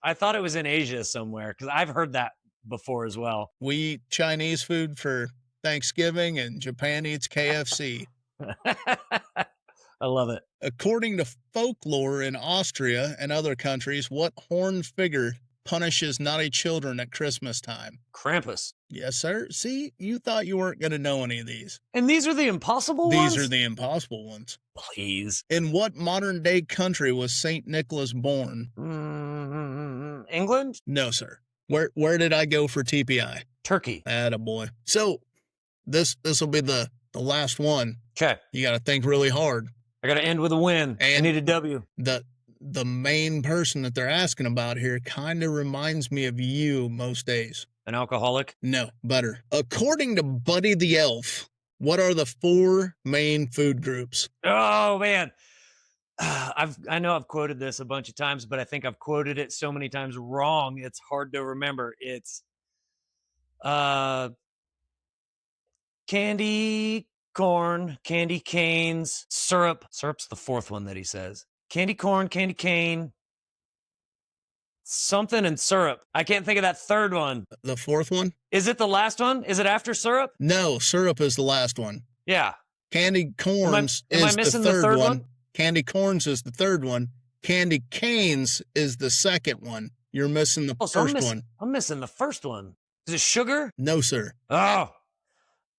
Speaker 2: in Asia somewhere because I've heard that before as well.
Speaker 1: We eat Chinese food for Thanksgiving and Japan eats KFC.
Speaker 2: I love it.
Speaker 1: According to folklore in Austria and other countries, what horned figure punishes naughty children at Christmas time?
Speaker 2: Krampus.
Speaker 1: Yes, sir. See, you thought you weren't going to know any of these.
Speaker 2: And these are the impossible ones?
Speaker 1: These are the impossible ones.
Speaker 2: Please.
Speaker 1: In what modern day country was St. Nicholas born?
Speaker 2: England?
Speaker 1: No, sir. Where did I go for TPI?
Speaker 2: Turkey.
Speaker 1: Attaboy. So this will be the last one.
Speaker 2: Okay.
Speaker 1: You got to think really hard.
Speaker 2: I got to end with a win.
Speaker 1: And
Speaker 2: I need a W.
Speaker 1: The main person that they're asking about here kind of reminds me of you most days.
Speaker 2: An alcoholic?
Speaker 1: No, better. According to Buddy the Elf, what are the 4 main food groups?
Speaker 2: Oh, man. I know I've quoted this a bunch of times, but I think I've quoted it so many times wrong. It's hard to remember. It's candy corn, candy canes, syrup. Syrup's the 4th one that he says. Candy corn, candy cane, something and syrup. I can't think of that 3rd one.
Speaker 1: The 4th one?
Speaker 2: Is it the last one? Is it after syrup?
Speaker 1: No, syrup is the last one.
Speaker 2: Yeah.
Speaker 1: Candy corns is the third one. Candy corns is the 3rd one. Candy canes is the 2nd one. You're missing the first one.
Speaker 2: I'm missing the 1st one. Is it sugar?
Speaker 1: No, sir.
Speaker 2: Oh.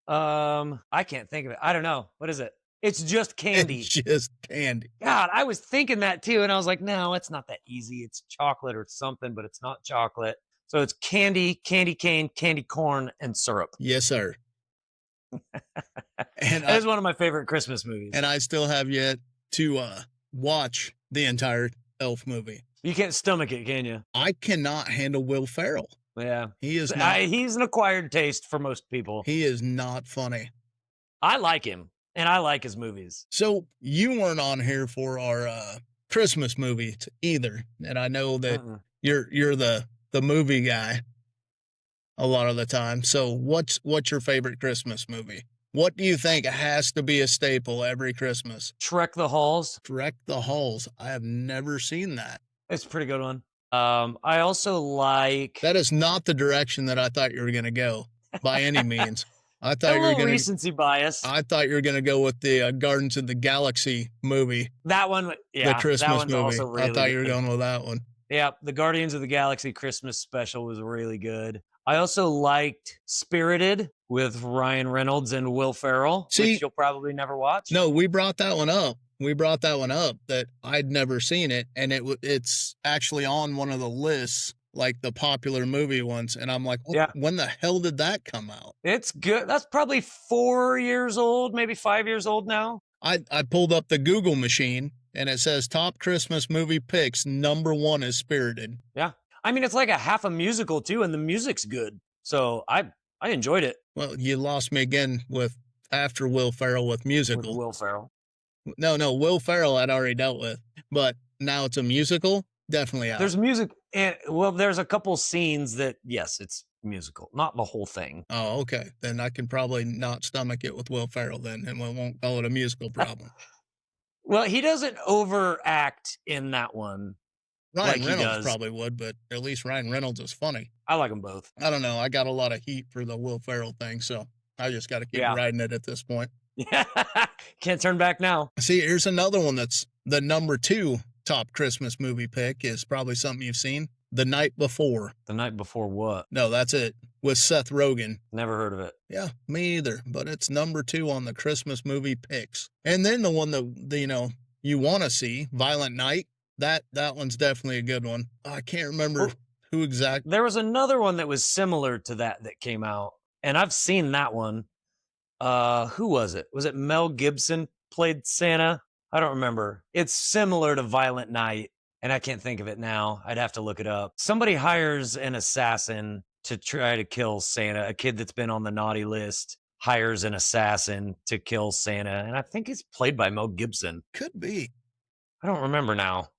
Speaker 2: I can't think of it. I don't know. What is it? It's just candy.
Speaker 1: It's just candy.
Speaker 2: God, I was thinking that too, and I was like, no, it's not that easy. It's chocolate or something, but it's not chocolate. So it's candy, candy cane, candy corn, and syrup.
Speaker 1: Yes, sir.
Speaker 2: And that is one of my favorite Christmas movies.
Speaker 1: And I still have yet to watch the entire Elf movie.
Speaker 2: You can't stomach it, can you?
Speaker 1: I cannot handle Will Ferrell.
Speaker 2: Yeah.
Speaker 1: He is not.
Speaker 2: He's an acquired taste for most people.
Speaker 1: He is not funny.
Speaker 2: I like him, and I like his movies.
Speaker 1: So you weren't on here for our Christmas movie either, and I know that you're the movie guy a lot of the time. So what's your favorite Christmas movie? What do you think has to be a staple every Christmas?
Speaker 2: Trek the Halls.
Speaker 1: Trek the Halls. I have never seen that.
Speaker 2: It's a pretty good one. I also like...
Speaker 1: That is not the direction that I thought you were going to go by any means. I thought
Speaker 2: you were going to recency bias.
Speaker 1: I thought you were going to go with the Guardians of the Galaxy movie.
Speaker 2: That one, yeah.
Speaker 1: The Christmas movie.
Speaker 2: Also really
Speaker 1: I thought you were going with that one.
Speaker 2: Yeah, the Guardians of the Galaxy Christmas special was really good. I also liked Spirited with Ryan Reynolds and Will Ferrell, which you'll probably never watch.
Speaker 1: No, we brought that one up. That I'd never seen it, and it's actually on one of the lists, like the popular movie ones, and I'm like, when the hell did that come out?
Speaker 2: It's good. That's probably 4 years old, maybe 5 years old now.
Speaker 1: I pulled up the Google machine, and it says top Christmas movie picks, #1 is Spirited.
Speaker 2: Yeah. I mean, it's like a half a musical, too, and the music's good. So I enjoyed it.
Speaker 1: Well, you lost me again with after Will Ferrell with musical.
Speaker 2: With Will Ferrell.
Speaker 1: No, Will Ferrell I'd already dealt with. But now it's a musical, definitely out.
Speaker 2: There's music, and, well, there's a couple scenes that, yes, it's musical, not the whole thing.
Speaker 1: Oh, okay. Then I can probably not stomach it with Will Ferrell then, and we won't call it a musical problem.
Speaker 2: Well, he doesn't overact in that one.
Speaker 1: Ryan Reynolds probably would, but at least Ryan Reynolds is funny.
Speaker 2: I like them both.
Speaker 1: I don't know. I got a lot of heat for the Will Ferrell thing, so I just got to keep riding it at this point.
Speaker 2: Yeah. Can't turn back now.
Speaker 1: See, here's another one that's the number 2 top Christmas movie pick is probably something you've seen. The Night Before.
Speaker 2: The Night Before what?
Speaker 1: No, that's it. With Seth Rogen.
Speaker 2: Never heard of it.
Speaker 1: Yeah, me either. But it's number 2 on the Christmas movie picks. And then the one that you want to see, Violent Night. That one's definitely a good one. I can't remember who exactly.
Speaker 2: There was another one that was similar to that came out, and I've seen that one. Who was it? Was it Mel Gibson played Santa? I don't remember. It's similar to Violent Night, and I can't think of it now. I'd have to look it up. Somebody hires an assassin to try to kill Santa. A kid that's been on the naughty list hires an assassin to kill Santa, and I think it's played by Mel Gibson.
Speaker 1: Could be.
Speaker 2: I don't remember now.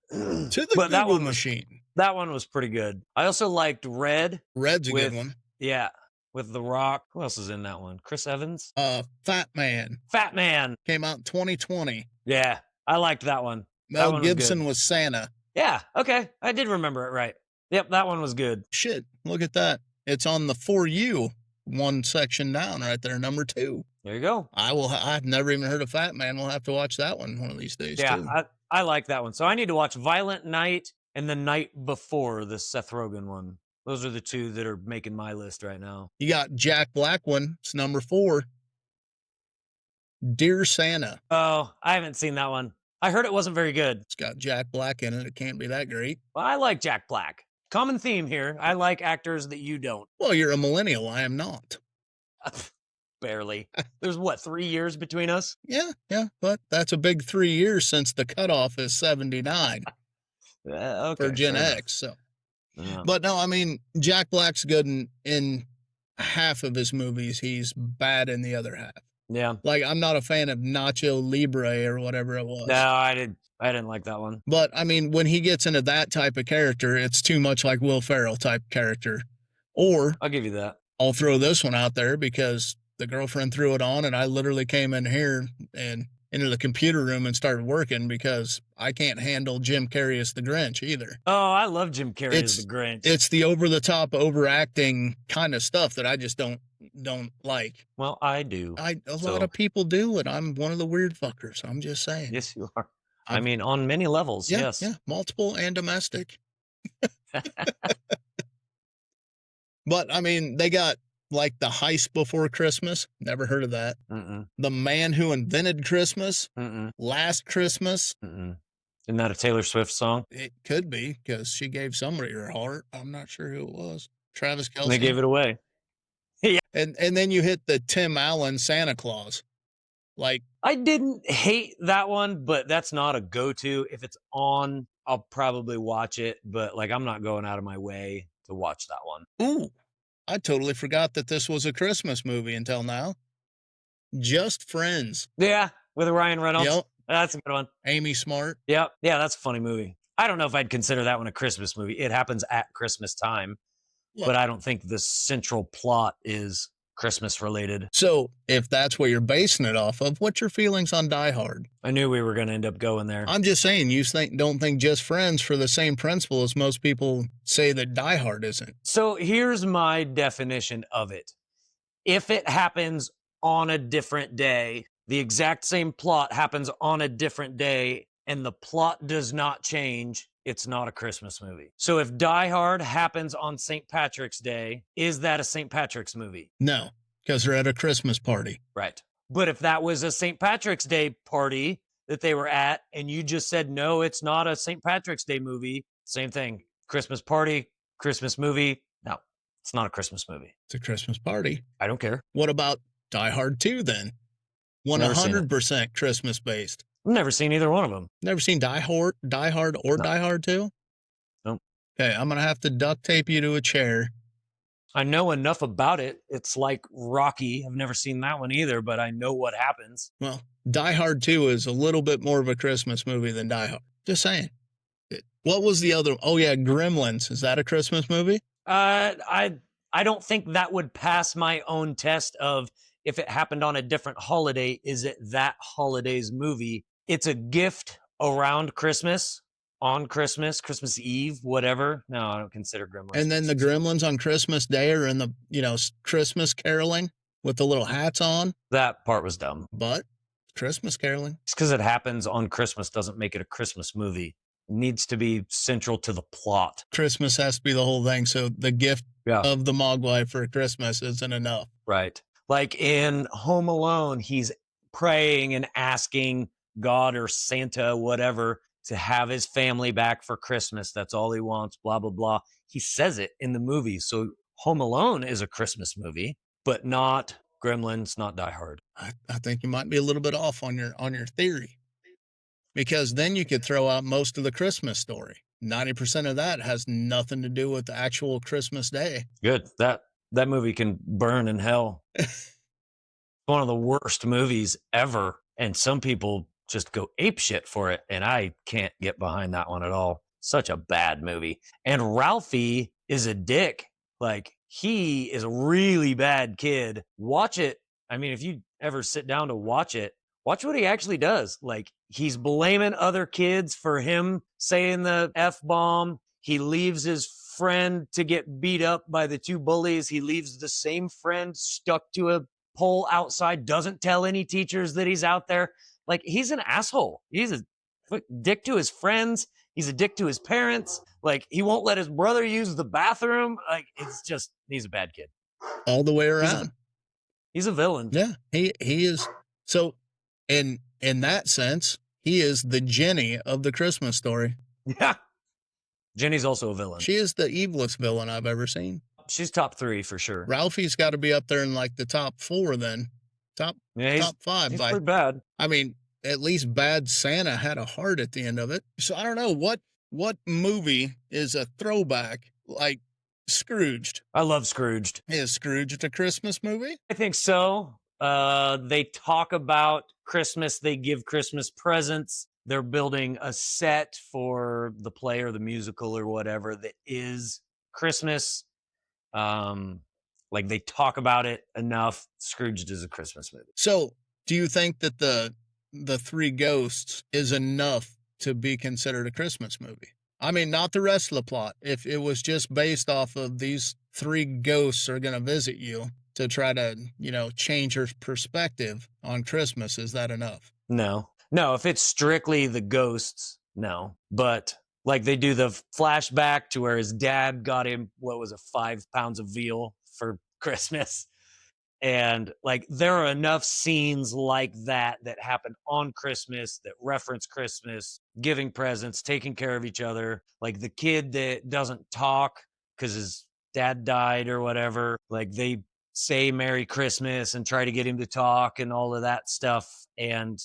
Speaker 1: To the Google machine.
Speaker 2: That one was pretty good. I also liked Red.
Speaker 1: Red's a good one.
Speaker 2: Yeah. With The Rock. Who else is in that one? Chris Evans?
Speaker 1: Fat Man.
Speaker 2: Fat Man.
Speaker 1: Came out in 2020.
Speaker 2: Yeah. I liked that one.
Speaker 1: Mel Gibson was Santa.
Speaker 2: Yeah. Okay. I did remember it right. Yep. That one was good.
Speaker 1: Shit. Look at that. It's on the For You one section down right there. Number 2.
Speaker 2: There you go.
Speaker 1: I've never even heard of Fat Man. We'll have to watch that one of these days.
Speaker 2: Yeah.
Speaker 1: Too.
Speaker 2: I like that one. So I need to watch Violent Night and The Night Before, the Seth Rogen one. Those are the 2 that are making my list right now.
Speaker 1: You got Jack Black one. It's number 4. Dear Santa.
Speaker 2: Oh, I haven't seen that one. I heard it wasn't very good.
Speaker 1: It's got Jack Black in it. It can't be that great.
Speaker 2: Well, I like Jack Black. Common theme here. I like actors that you don't.
Speaker 1: Well, you're a millennial. I am not.
Speaker 2: Barely. There's 3 years between us?
Speaker 1: Yeah. But that's a big 3 years since the cutoff is 79 for Gen X. So, But no, I mean, Jack Black's good in half of his movies. He's bad in the other half.
Speaker 2: Yeah.
Speaker 1: Like, I'm not a fan of Nacho Libre or whatever it was.
Speaker 2: No, I didn't like that one.
Speaker 1: But I mean, when he gets into that type of character, it's too much like Will Ferrell type character. Or
Speaker 2: I'll give you that.
Speaker 1: I'll throw this one out there because the girlfriend threw it on and I literally came in here and into the computer room and started working because I can't handle Jim Carrey as the Grinch either.
Speaker 2: Oh, I love Jim Carrey as the Grinch.
Speaker 1: It's the over-the-top, overacting kind of stuff that I just don't like.
Speaker 2: Well, I do.
Speaker 1: A lot of people do, and I'm one of the weird fuckers. I'm just saying.
Speaker 2: Yes, you are. I mean, on many levels, yes.
Speaker 1: Yeah, multiple and domestic. But, I mean, they got like The Heist Before Christmas. Never heard of that. The Man Who Invented Christmas. Last Christmas.
Speaker 2: Isn't that a Taylor Swift song?
Speaker 1: It could be because she gave somebody her heart. I'm not sure who it was. Travis Kelce.
Speaker 2: And they gave it away.
Speaker 1: Yeah. And then you hit the Tim Allen Santa Claus. Like,
Speaker 2: I didn't hate that one, but that's not a go-to. If it's on, I'll probably watch it, but like I'm not going out of my way to watch that one.
Speaker 1: Ooh, I totally forgot that this was a Christmas movie until now. Just Friends.
Speaker 2: Yeah, with Ryan Reynolds.
Speaker 1: Yep.
Speaker 2: That's a good one.
Speaker 1: Amy Smart.
Speaker 2: Yep. Yeah, that's a funny movie. I don't know if I'd consider that one a Christmas movie. It happens at Christmas time, but I don't think the central plot is Christmas related.
Speaker 1: So if that's what you're basing it off of, what's your feelings on Die Hard?
Speaker 2: I knew we were going to end up going there.
Speaker 1: I'm just saying, you don't think Just Friends for the same principle as most people say that Die Hard isn't.
Speaker 2: So here's my definition of it. If it happens on a different day, the exact same plot happens on a different day, and the plot does not change, it's not a Christmas movie. So if Die Hard happens on St. Patrick's Day, is that a St. Patrick's movie?
Speaker 1: No, because they're at a Christmas party.
Speaker 2: Right. But if that was a St. Patrick's Day party that they were at, and you just said, no, it's not a St. Patrick's Day movie, same thing. Christmas party, Christmas movie. No, it's not a Christmas movie.
Speaker 1: It's a Christmas party.
Speaker 2: I don't care.
Speaker 1: What about Die Hard 2 then? 100% Christmas based.
Speaker 2: I've never seen either one of them.
Speaker 1: Never seen Die Hard or no. Die Hard 2?
Speaker 2: Nope.
Speaker 1: Okay, I'm going to have to duct tape you to a chair.
Speaker 2: I know enough about it. It's like Rocky. I've never seen that one either, but I know what happens.
Speaker 1: Well, Die Hard 2 is a little bit more of a Christmas movie than Die Hard. Just saying. What was the other? Oh, yeah, Gremlins. Is that a Christmas movie?
Speaker 2: I don't think that would pass my own test of if it happened on a different holiday, is it that holiday's movie? It's a gift around Christmas, on Christmas, Christmas Eve, whatever. No, I don't consider Gremlins.
Speaker 1: And then the Gremlins on Christmas Day are in the, Christmas caroling with the little hats on.
Speaker 2: That part was dumb.
Speaker 1: But Christmas caroling.
Speaker 2: Just because it happens on Christmas doesn't make it a Christmas movie. It needs to be central to the plot.
Speaker 1: Christmas has to be the whole thing. So the gift of the Mogwai for Christmas isn't enough.
Speaker 2: Right. Like in Home Alone, he's praying and asking God or Santa, whatever, to have his family back for Christmas. That's all he wants, blah, blah, blah. He says it in the movie. So Home Alone is a Christmas movie, but not Gremlins, not Die Hard.
Speaker 1: I think you might be a little bit off on your theory, because then you could throw out most of the Christmas Story. 90% of that has nothing to do with the actual Christmas day.
Speaker 2: Good. That movie can burn in hell. One of the worst movies ever. And some people just go apeshit for it. And I can't get behind that one at all. Such a bad movie. And Ralphie is a dick. Like, he is a really bad kid. Watch it. I mean, if you ever sit down to watch it, watch what he actually does. Like, he's blaming other kids for him saying the F-bomb. He leaves his friend to get beat up by the two bullies. He leaves the same friend stuck to a pole outside, doesn't tell any teachers that he's out there. Like, he's an asshole. He's a dick to his friends. He's a dick to his parents. Like, he won't let his brother use the bathroom. Like, it's just, he's a bad kid.
Speaker 1: All the way around.
Speaker 2: He's a villain.
Speaker 1: Yeah, he is. So, in that sense, he is the Jenny of the Christmas Story.
Speaker 2: Yeah. Jenny's also a villain.
Speaker 1: She is the evilest villain I've ever seen.
Speaker 2: She's top 3 for sure.
Speaker 1: Ralphie's got to be up there in like the top 4 then. Top 5.
Speaker 2: He's pretty bad.
Speaker 1: I mean, at least Bad Santa had a heart at the end of it. So I don't know what movie is a throwback like Scrooged.
Speaker 2: I love Scrooged.
Speaker 1: Is Scrooged a Christmas movie?
Speaker 2: I think so. They talk about Christmas. They give Christmas presents. They're building a set for the play or the musical or whatever that is Christmas. Like, they talk about it enough. Scrooged is a Christmas movie.
Speaker 1: So do you think that the Three Ghosts is enough to be considered a Christmas movie? I mean, not the rest of the plot. If it was just based off of these 3 ghosts are going to visit you to try to, change your perspective on Christmas, is that enough?
Speaker 2: No, if it's strictly the ghosts, no. But like, they do the flashback to where his dad got him, 5 pounds of veal for Christmas. And like, there are enough scenes like that happen on Christmas that reference Christmas, giving presents, taking care of each other. Like, the kid that doesn't talk because his dad died or whatever, like, they say Merry Christmas and try to get him to talk and all of that stuff. And,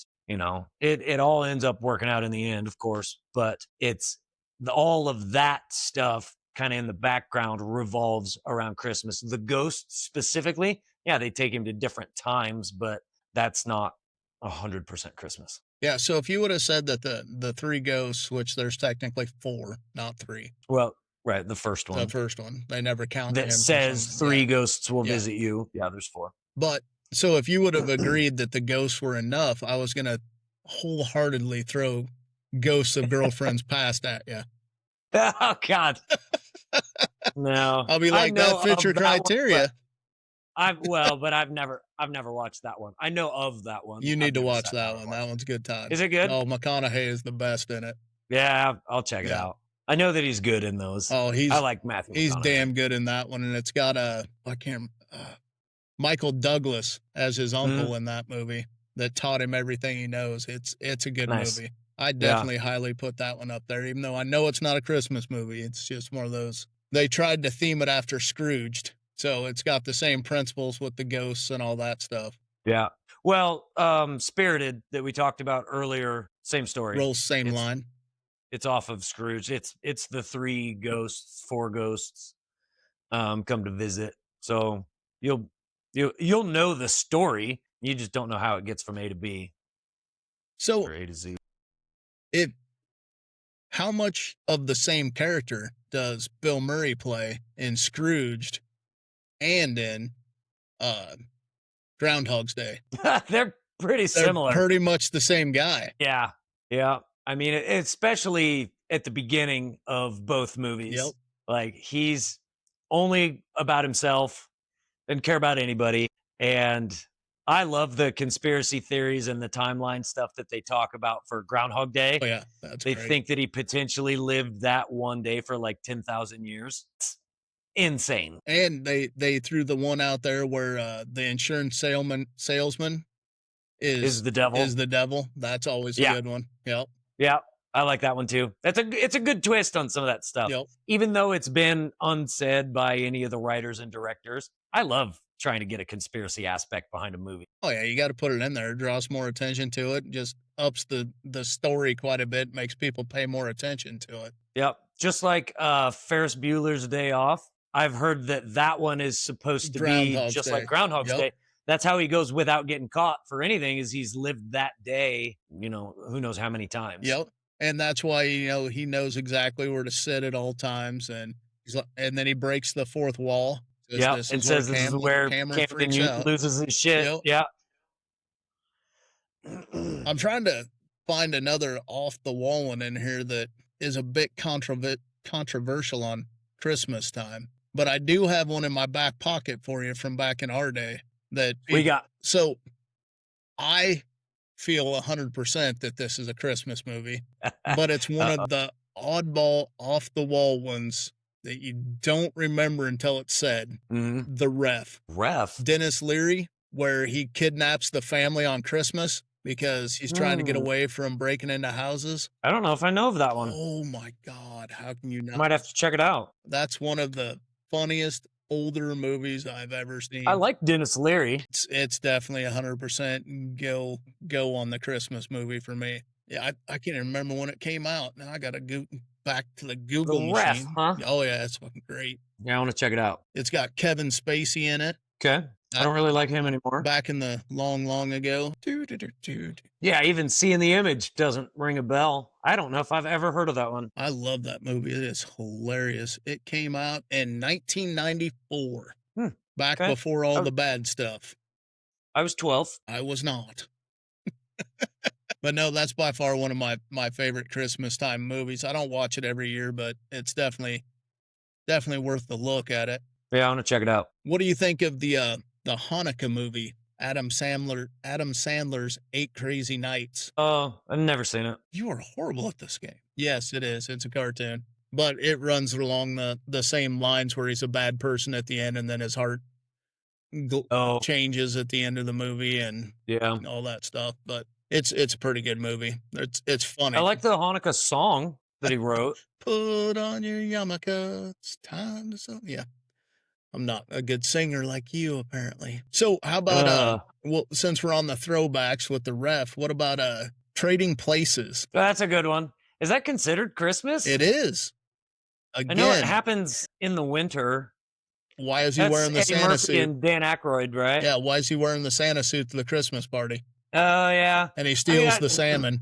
Speaker 2: it all ends up working out in the end, of course, but it's all of that stuff kind of in the background revolves around Christmas. The ghosts specifically, yeah, they take him to different times, but that's not 100% Christmas.
Speaker 1: Yeah, so if you would have said that the 3 ghosts, which there's technically 4, not 3.
Speaker 2: Well, right, the first one.
Speaker 1: The first one. They never count
Speaker 2: that says 3 ghosts will visit you. Yeah, there's 4.
Speaker 1: But so if you would have agreed that the ghosts were enough, I was going to wholeheartedly throw Ghosts of Girlfriends Past at you.
Speaker 2: Oh, God. No.
Speaker 1: I'll be like, that fits your criteria.
Speaker 2: But I've never watched that one. I know of that one.
Speaker 1: You need to watch that one. That one's good time.
Speaker 2: Is it good?
Speaker 1: Oh, McConaughey is the best in it.
Speaker 2: Yeah, I'll check it out. I know that he's good in those.
Speaker 1: Oh,
Speaker 2: I like Matthew McConaughey.
Speaker 1: He's damn good in that one, and it's got Michael Douglas as his uncle in that movie that taught him everything he knows. It's a good movie. I definitely highly put that one up there, even though I know it's not a Christmas movie. It's just one of those. They tried to theme it after Scrooged, so it's got the same principles with the ghosts and all that stuff.
Speaker 2: Yeah. Well, Spirited that we talked about earlier, same story.
Speaker 1: Rolls same line.
Speaker 2: It's off of Scrooge. It's the 4 ghosts come to visit. So you'll know the story. You just don't know how it gets from A to B.
Speaker 1: So
Speaker 2: or A to Z.
Speaker 1: How much of the same character does Bill Murray play in Scrooged and in Groundhog's Day?
Speaker 2: They're pretty
Speaker 1: They're
Speaker 2: similar.
Speaker 1: pretty much the same guy.
Speaker 2: Yeah. Yeah. I mean, especially at the beginning of both movies.
Speaker 1: Yep.
Speaker 2: Like, he's only about himself, didn't care about anybody. And I love the conspiracy theories and the timeline stuff that they talk about for Groundhog Day.
Speaker 1: Oh yeah, that's
Speaker 2: They
Speaker 1: great.
Speaker 2: think that he potentially lived that one day for like 10,000 years. It's insane.
Speaker 1: And they threw the one out there where the insurance salesman
Speaker 2: Is the devil.
Speaker 1: Is the devil. That's always a good one. Yep.
Speaker 2: Yeah, I like that one too. It's a good twist on some of that stuff.
Speaker 1: Yep.
Speaker 2: Even though it's been unsaid by any of the writers and directors, I love trying to get a conspiracy aspect behind a movie.
Speaker 1: Oh yeah, you got to put it in there. It draws more attention to it. Just ups the story quite a bit. Makes people pay more attention to it.
Speaker 2: Yep. Just like Ferris Bueller's Day Off. I've heard that one is supposed to be just like Groundhog's Day. That's how he goes without getting caught for anything, is he's lived that day, who knows how many times.
Speaker 1: Yep. And that's why, he knows exactly where to sit at all times. And then he breaks the fourth wall.
Speaker 2: Yeah. And says this is where Cameron loses his shit. Yep.
Speaker 1: Yeah. I'm trying to find another off the wall one in here that is a bit controversial on Christmas time. But I do have one in my back pocket for you from back in our day that
Speaker 2: we got.
Speaker 1: So I feel 100% that this is a Christmas movie, but it's one of the oddball off the wall ones that you don't remember until it's said.
Speaker 2: Mm-hmm.
Speaker 1: The Ref.
Speaker 2: Ref.
Speaker 1: Dennis Leary, where he kidnaps the family on Christmas because he's trying to get away from breaking into houses.
Speaker 2: I don't know if I know of that one.
Speaker 1: Oh my God. How can you not?
Speaker 2: Might have to check it out.
Speaker 1: That's one of the funniest older movies I've ever seen.
Speaker 2: I like Dennis Leary.
Speaker 1: It's definitely 100% go on the Christmas movie for me. Yeah, I can't even remember when it came out. Now I got to go back to the Google machine.
Speaker 2: Ref, huh?
Speaker 1: Oh yeah, it's fucking great.
Speaker 2: Yeah, I want to check it out.
Speaker 1: It's got Kevin Spacey in it.
Speaker 2: Okay. I don't really like him anymore.
Speaker 1: Back in the long ago.
Speaker 2: Yeah, even seeing the image doesn't ring a bell. I don't know if I've ever heard of that one.
Speaker 1: I love that movie. It is hilarious. It came out in 1994. Back before all the bad stuff.
Speaker 2: I was 12.
Speaker 1: I was not. But no, that's by far one of my favorite Christmas time movies. I don't watch it every year, but it's definitely worth the look at it.
Speaker 2: Yeah, I want to check it out.
Speaker 1: What do you think of the Hanukkah movie? Adam Sandler's 8 Crazy Nights.
Speaker 2: Oh, I've never seen it.
Speaker 1: You are horrible at this game. Yes, it is. It's a cartoon. But it runs along the same lines where he's a bad person at the end and then his heart changes at the end of the movie and all that stuff. But it's a pretty good movie. It's funny.
Speaker 2: I like the Hanukkah song that he wrote.
Speaker 1: Put on your yarmulke. It's time to sell. Yeah. I'm not a good singer like you, apparently. So how about, well, since we're on the throwbacks with the Ref, what about Trading Places?
Speaker 2: That's a good one. Is that considered Christmas?
Speaker 1: It is. Again,
Speaker 2: I know it happens in the winter.
Speaker 1: Why is he wearing the Santa suit?
Speaker 2: And Dan Aykroyd, right?
Speaker 1: Yeah, why is he wearing the Santa suit to the Christmas party?
Speaker 2: Oh, yeah.
Speaker 1: And he steals the salmon.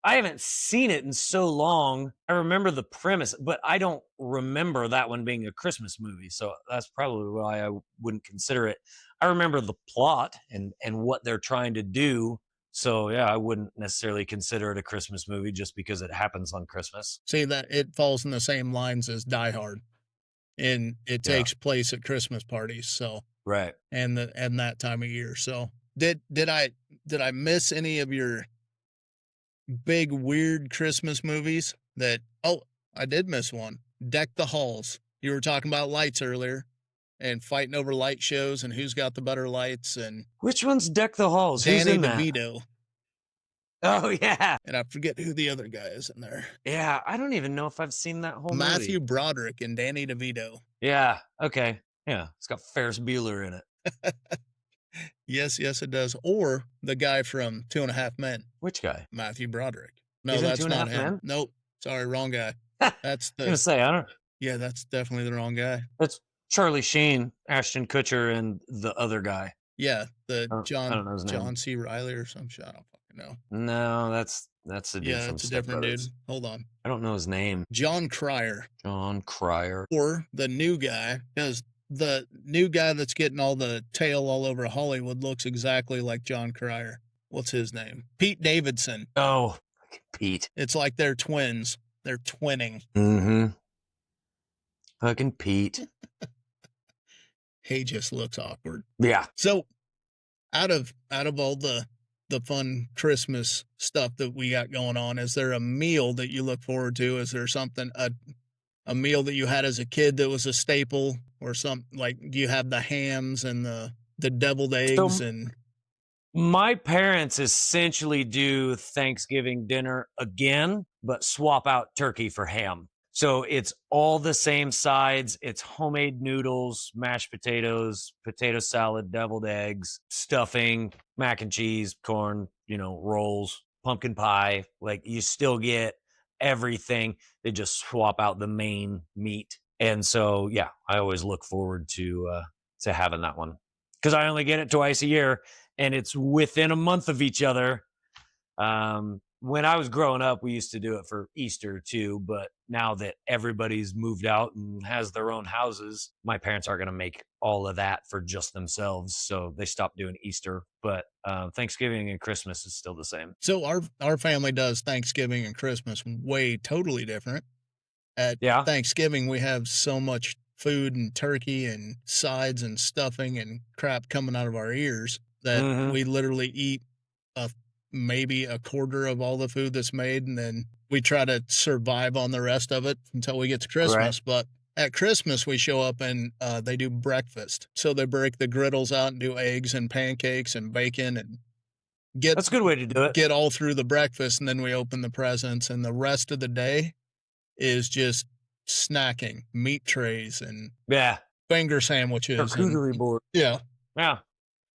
Speaker 2: I haven't seen it in so long. I remember the premise, but I don't remember that one being a Christmas movie. So that's probably why I wouldn't consider it. I remember the plot and what they're trying to do. So yeah, I wouldn't necessarily consider it a Christmas movie just because it happens on Christmas.
Speaker 1: See, that it falls in the same lines as Die Hard, and it takes place at Christmas parties. So
Speaker 2: right,
Speaker 1: and that time of year. So did I miss any of your big weird Christmas movies? I did miss one. Deck the Halls. You were talking about lights earlier and fighting over light shows and who's got the better lights. And
Speaker 2: which one's Deck the Halls?
Speaker 1: Danny DeVito.
Speaker 2: Oh yeah.
Speaker 1: And I forget who the other guy is in there.
Speaker 2: Yeah, I don't even know if I've seen that whole
Speaker 1: Matthew
Speaker 2: movie.
Speaker 1: Broderick and Danny DeVito.
Speaker 2: Yeah, okay. Yeah, it's got Ferris Bueller in it.
Speaker 1: Yes, it does. Or the guy from 2.5 Men.
Speaker 2: Which guy?
Speaker 1: Matthew Broderick. No,
Speaker 2: He's
Speaker 1: that's not him.
Speaker 2: Men?
Speaker 1: Nope. Sorry, wrong guy. That's the.
Speaker 2: I was gonna say, I don't.
Speaker 1: Yeah, that's definitely the wrong guy.
Speaker 2: That's Charlie Sheen, Ashton Kutcher, and the other guy.
Speaker 1: Yeah, the
Speaker 2: I don't know his name.
Speaker 1: John C. Reilly or some shit. I don't fucking
Speaker 2: No, that's the dude
Speaker 1: Yeah,
Speaker 2: from
Speaker 1: it's a
Speaker 2: Step
Speaker 1: different dude.
Speaker 2: Brothers.
Speaker 1: Hold on.
Speaker 2: I don't know his name.
Speaker 1: John Cryer.
Speaker 2: John Cryer.
Speaker 1: Or the new guy, because the new guy that's getting all the tail all over Hollywood looks exactly like John Cryer. What's his name? Pete Davidson.
Speaker 2: Oh, Pete.
Speaker 1: It's like they're twins. They're twinning.
Speaker 2: Mm-hmm. Fucking Pete.
Speaker 1: He just looks awkward.
Speaker 2: Yeah.
Speaker 1: So out of all the fun Christmas stuff that we got going on, is there a meal that you look forward to? Is there something a meal that you had as a kid that was a staple, or something like, do you have the hams and the deviled eggs? And
Speaker 2: my parents essentially do Thanksgiving dinner again, but swap out turkey for ham. So it's all the same sides. It's homemade noodles, mashed potatoes, potato salad, deviled eggs, stuffing, mac and cheese, corn, rolls, pumpkin pie. Like, you still get everything. They just swap out the main meat. And so, yeah, I always look forward to having that one, because I only get it twice a year and it's within a month of each other. When I was growing up, we used to do it for Easter too, but now that everybody's moved out and has their own houses, my parents aren't going to make all of that for just themselves, so they stopped doing Easter. But Thanksgiving and Christmas is still the same.
Speaker 1: So our family does Thanksgiving and Christmas way totally different. At Thanksgiving, we have so much food and turkey and sides and stuffing and crap coming out of our ears that we literally eat maybe a quarter of all the food that's made, and then we try to survive on the rest of it until we get to Christmas. Right. But at Christmas, we show up and they do breakfast. So they break the griddles out and do eggs and pancakes and bacon and
Speaker 2: that's a good way to do it.
Speaker 1: Get all through the breakfast, and then we open the presents, and the rest of the day is just snacking, meat trays and finger sandwiches,
Speaker 2: charcuterie board.
Speaker 1: Yeah.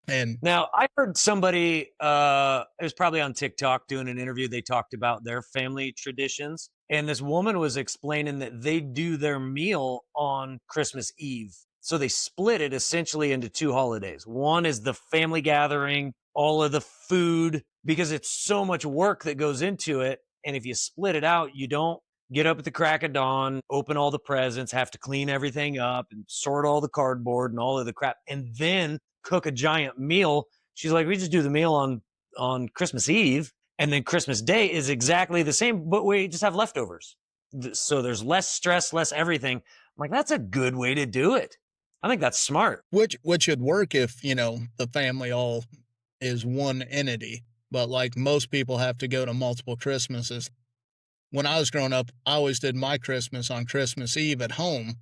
Speaker 2: And now I heard somebody, it was probably on TikTok doing an interview. They talked about their family traditions. And this woman was explaining that they do their meal on Christmas Eve. So they split it essentially into two holidays. One is the family gathering, all of the food, because it's so much work that goes into it. And if you split it out, you don't get up at the crack of dawn, open all the presents, have to clean everything up and sort all the cardboard and all of the crap, and then cook a giant meal. She's like, we just do the meal on Christmas Eve, and then Christmas Day is exactly the same, but we just have leftovers. So there's less stress, less everything. I'm like, that's a good way to do it. I think that's smart.
Speaker 1: Which would work if, the family all is one entity. But like most people have to go to multiple Christmases. When I was growing up, I always did my Christmas on Christmas Eve at home,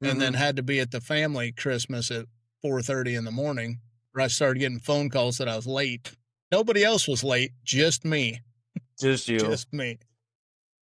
Speaker 1: and then had to be at the family Christmas at 4:30 in the morning, where I started getting phone calls that I was late. Nobody else was late, just me.
Speaker 2: Just you.
Speaker 1: Just me.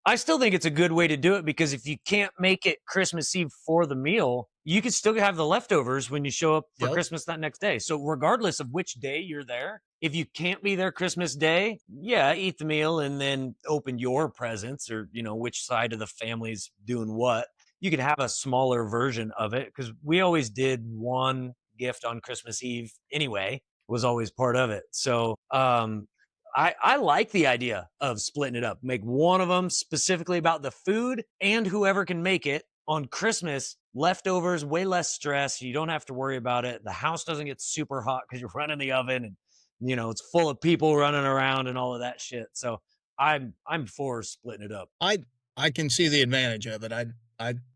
Speaker 2: I still think it's a good way to do it, because if you can't make it Christmas Eve for the meal, you can still have the leftovers when you show up for Christmas that next day. So regardless of which day you're there, if you can't be there Christmas Day, eat the meal and then open your presents, or, which side of the family's doing what. You could have a smaller version of it, because we always did one gift on Christmas Eve anyway, was always part of it. So I like the idea of splitting it up. Make one of them specifically about the food, and whoever can make it on Christmas, leftovers, way less stress. You don't have to worry about it. The house doesn't get super hot because you're running the oven, and it's full of people running around and all of that shit. So I'm for splitting it up.
Speaker 1: I can see the advantage of it.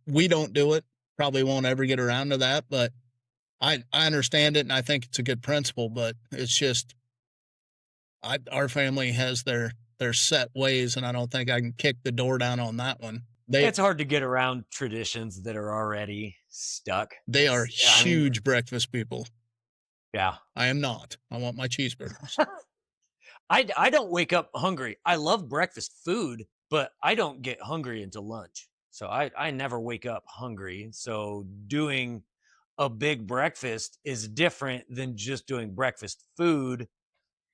Speaker 1: We don't do it. Probably won't ever get around to that, but I understand it, and I think it's a good principle, but it's just our family has their set ways, and I don't think I can kick the door down on that one.
Speaker 2: It's hard to get around traditions that are already stuck.
Speaker 1: They are huge breakfast people.
Speaker 2: Yeah.
Speaker 1: I am not. I want my cheeseburgers.
Speaker 2: I don't wake up hungry. I love breakfast food, but I don't get hungry until lunch. So I never wake up hungry. So doing a big breakfast is different than just doing breakfast food,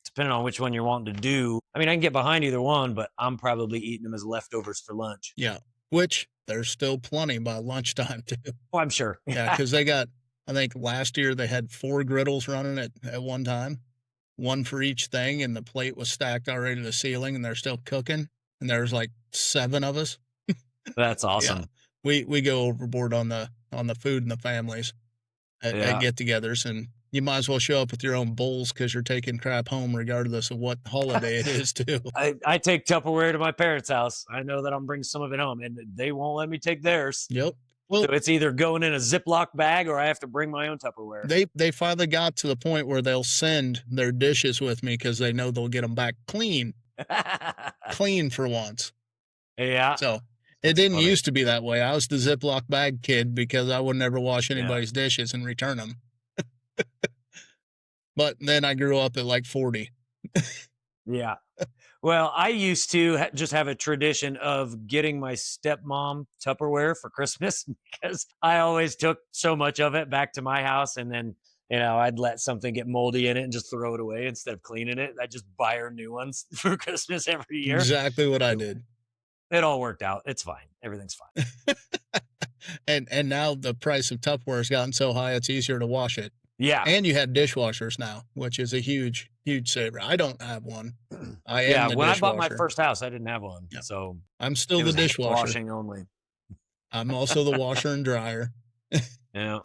Speaker 2: depending on which one you're wanting to do. I mean, I can get behind either one, but I'm probably eating them as leftovers for lunch.
Speaker 1: Yeah, which there's still plenty by lunchtime, too.
Speaker 2: Oh, I'm sure.
Speaker 1: Yeah, because they got, I think last year they had 4 griddles running at one time. one for each thing, and the plate was stacked already to the ceiling, and they're still cooking. And there's like 7 of us.
Speaker 2: That's awesome.
Speaker 1: Yeah. We go overboard on the food and the families at get-togethers, and you might as well show up with your own bowls because you're taking crap home regardless of what holiday it is, too.
Speaker 2: I take Tupperware to my parents' house. I know that I'm bringing some of it home, and they won't let me take theirs.
Speaker 1: Yep.
Speaker 2: Well, so it's either going in a Ziploc bag or I have to bring my own Tupperware.
Speaker 1: They finally got to the point where they'll send their dishes with me because they know they'll get them back clean. Clean for once.
Speaker 2: Yeah.
Speaker 1: So it didn't used to be that way. I was the Ziploc bag kid because I would never wash anybody's dishes and return them. But then I grew up at like 40.
Speaker 2: Yeah. Well, I used to just have a tradition of getting my stepmom Tupperware for Christmas because I always took so much of it back to my house, and then, I'd let something get moldy in it and just throw it away instead of cleaning it. I just buy her new ones for Christmas every year.
Speaker 1: Exactly what I did.
Speaker 2: It all worked out. It's fine. Everything's fine.
Speaker 1: And now the price of Tupperware has gotten so high, it's easier to wash it.
Speaker 2: Yeah.
Speaker 1: And you have dishwashers now, which is a huge, huge saver. I don't have one. I am the
Speaker 2: when
Speaker 1: dishwasher.
Speaker 2: I bought my first house, I didn't have one. Yeah. So
Speaker 1: I'm still the dishwasher.
Speaker 2: Washing only.
Speaker 1: I'm also the washer and dryer.
Speaker 2: Yeah.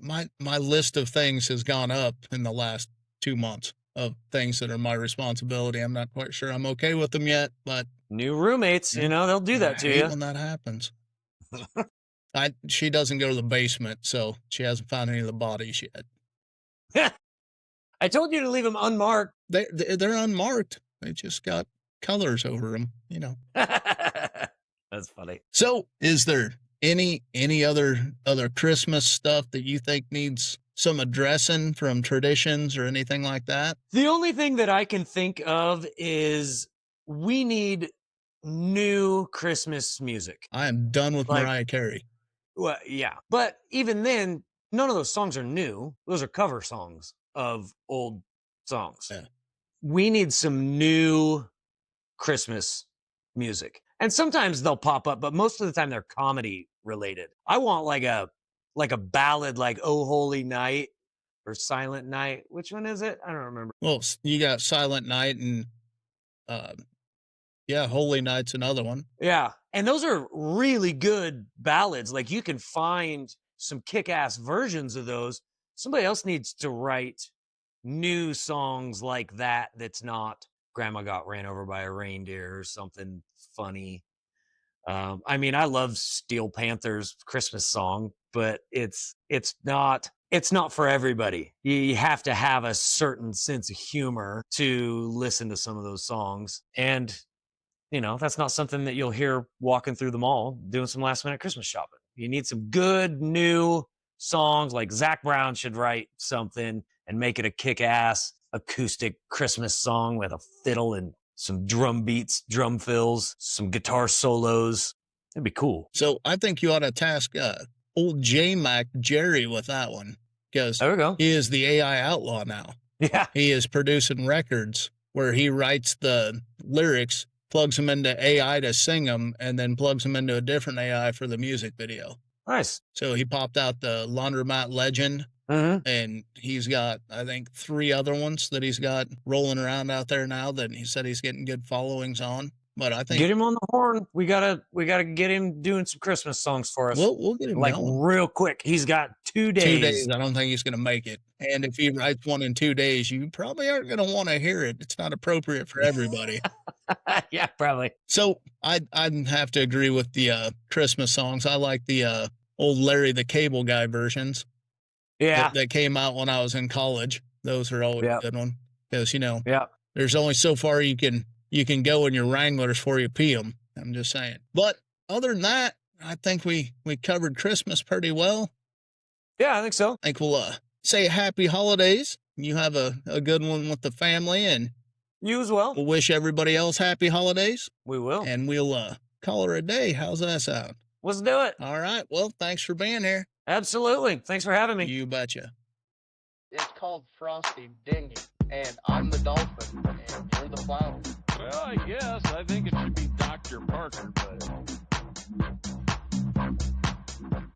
Speaker 1: My list of things has gone up in the last 2 months of things that are my responsibility. I'm not quite sure I'm okay with them yet, but
Speaker 2: new roommates, they'll do that to you
Speaker 1: when that happens. She doesn't go to the basement, so she hasn't found any of the bodies yet.
Speaker 2: I told you to leave them unmarked.
Speaker 1: They're unmarked. They just got colors over them,
Speaker 2: That's funny.
Speaker 1: So, is there any other Christmas stuff that you think needs some addressing from traditions or anything like that?
Speaker 2: The only thing that I can think of is we need new Christmas music.
Speaker 1: I am done with Mariah Carey.
Speaker 2: Well, yeah. But even then, none of those songs are new. Those are cover songs of old songs. Yeah. We need some new Christmas music. And sometimes they'll pop up, but most of the time they're comedy related. I want like a ballad like Oh Holy Night or Silent Night. Which one is it? I don't remember.
Speaker 1: Well, you got Silent Night and Holy Night's another one.
Speaker 2: Yeah. And those are really good ballads. Like you can find some kick-ass versions of those. Somebody else needs to write new songs like that. That's not Grandma Got Ran Over by a Reindeer or something funny. I love Steel Panther's Christmas song, but it's not for everybody. You have to have a certain sense of humor to listen to some of those songs. And that's not something that you'll hear walking through the mall doing some last minute Christmas shopping. You need some good new songs. Like Zach Brown should write something and make it a kick-ass acoustic Christmas song with a fiddle and some drum beats, drum fills, some guitar solos. It'd be cool.
Speaker 1: So I think you ought to task old J-Mac Jerry with that one, because
Speaker 2: there we go.
Speaker 1: He is the AI outlaw now.
Speaker 2: Yeah.
Speaker 1: He is producing records where he writes the lyrics, plugs them into AI to sing them, and then plugs them into a different AI for the music video.
Speaker 2: Nice.
Speaker 1: So he popped out the Laundromat Legend, and he's got, I think, 3 other ones that he's got rolling around out there now that he said he's getting good followings on. But I think
Speaker 2: get him on the horn. We gotta get him doing some Christmas songs for us.
Speaker 1: We'll get him going
Speaker 2: real quick. He's got 2 days.
Speaker 1: 2 days. I don't think he's going to make it. And if he writes one in 2 days, you probably aren't going to want to hear it. It's not appropriate for everybody.
Speaker 2: Yeah, probably.
Speaker 1: So I'd have to agree with the Christmas songs. I like the old Larry the Cable Guy versions.
Speaker 2: Yeah,
Speaker 1: that came out when I was in college. Those are always a good one because there's only so far you can go in your Wranglers before you pee them. I'm just saying. But other than that, I think we covered Christmas pretty well.
Speaker 2: Yeah, I think so.
Speaker 1: I think we'll say happy holidays. You have a good one with the family, and
Speaker 2: you as well.
Speaker 1: We'll wish everybody else happy holidays.
Speaker 2: We will.
Speaker 1: And we'll call her a day. How's that sound?
Speaker 2: Let's do it.
Speaker 1: All right. Well, thanks for being here.
Speaker 2: Absolutely. Thanks for having me.
Speaker 1: You betcha.
Speaker 3: It's called Frosty Dinghy, and I'm the dolphin, and you're the flounder.
Speaker 4: Well, I guess I think it should be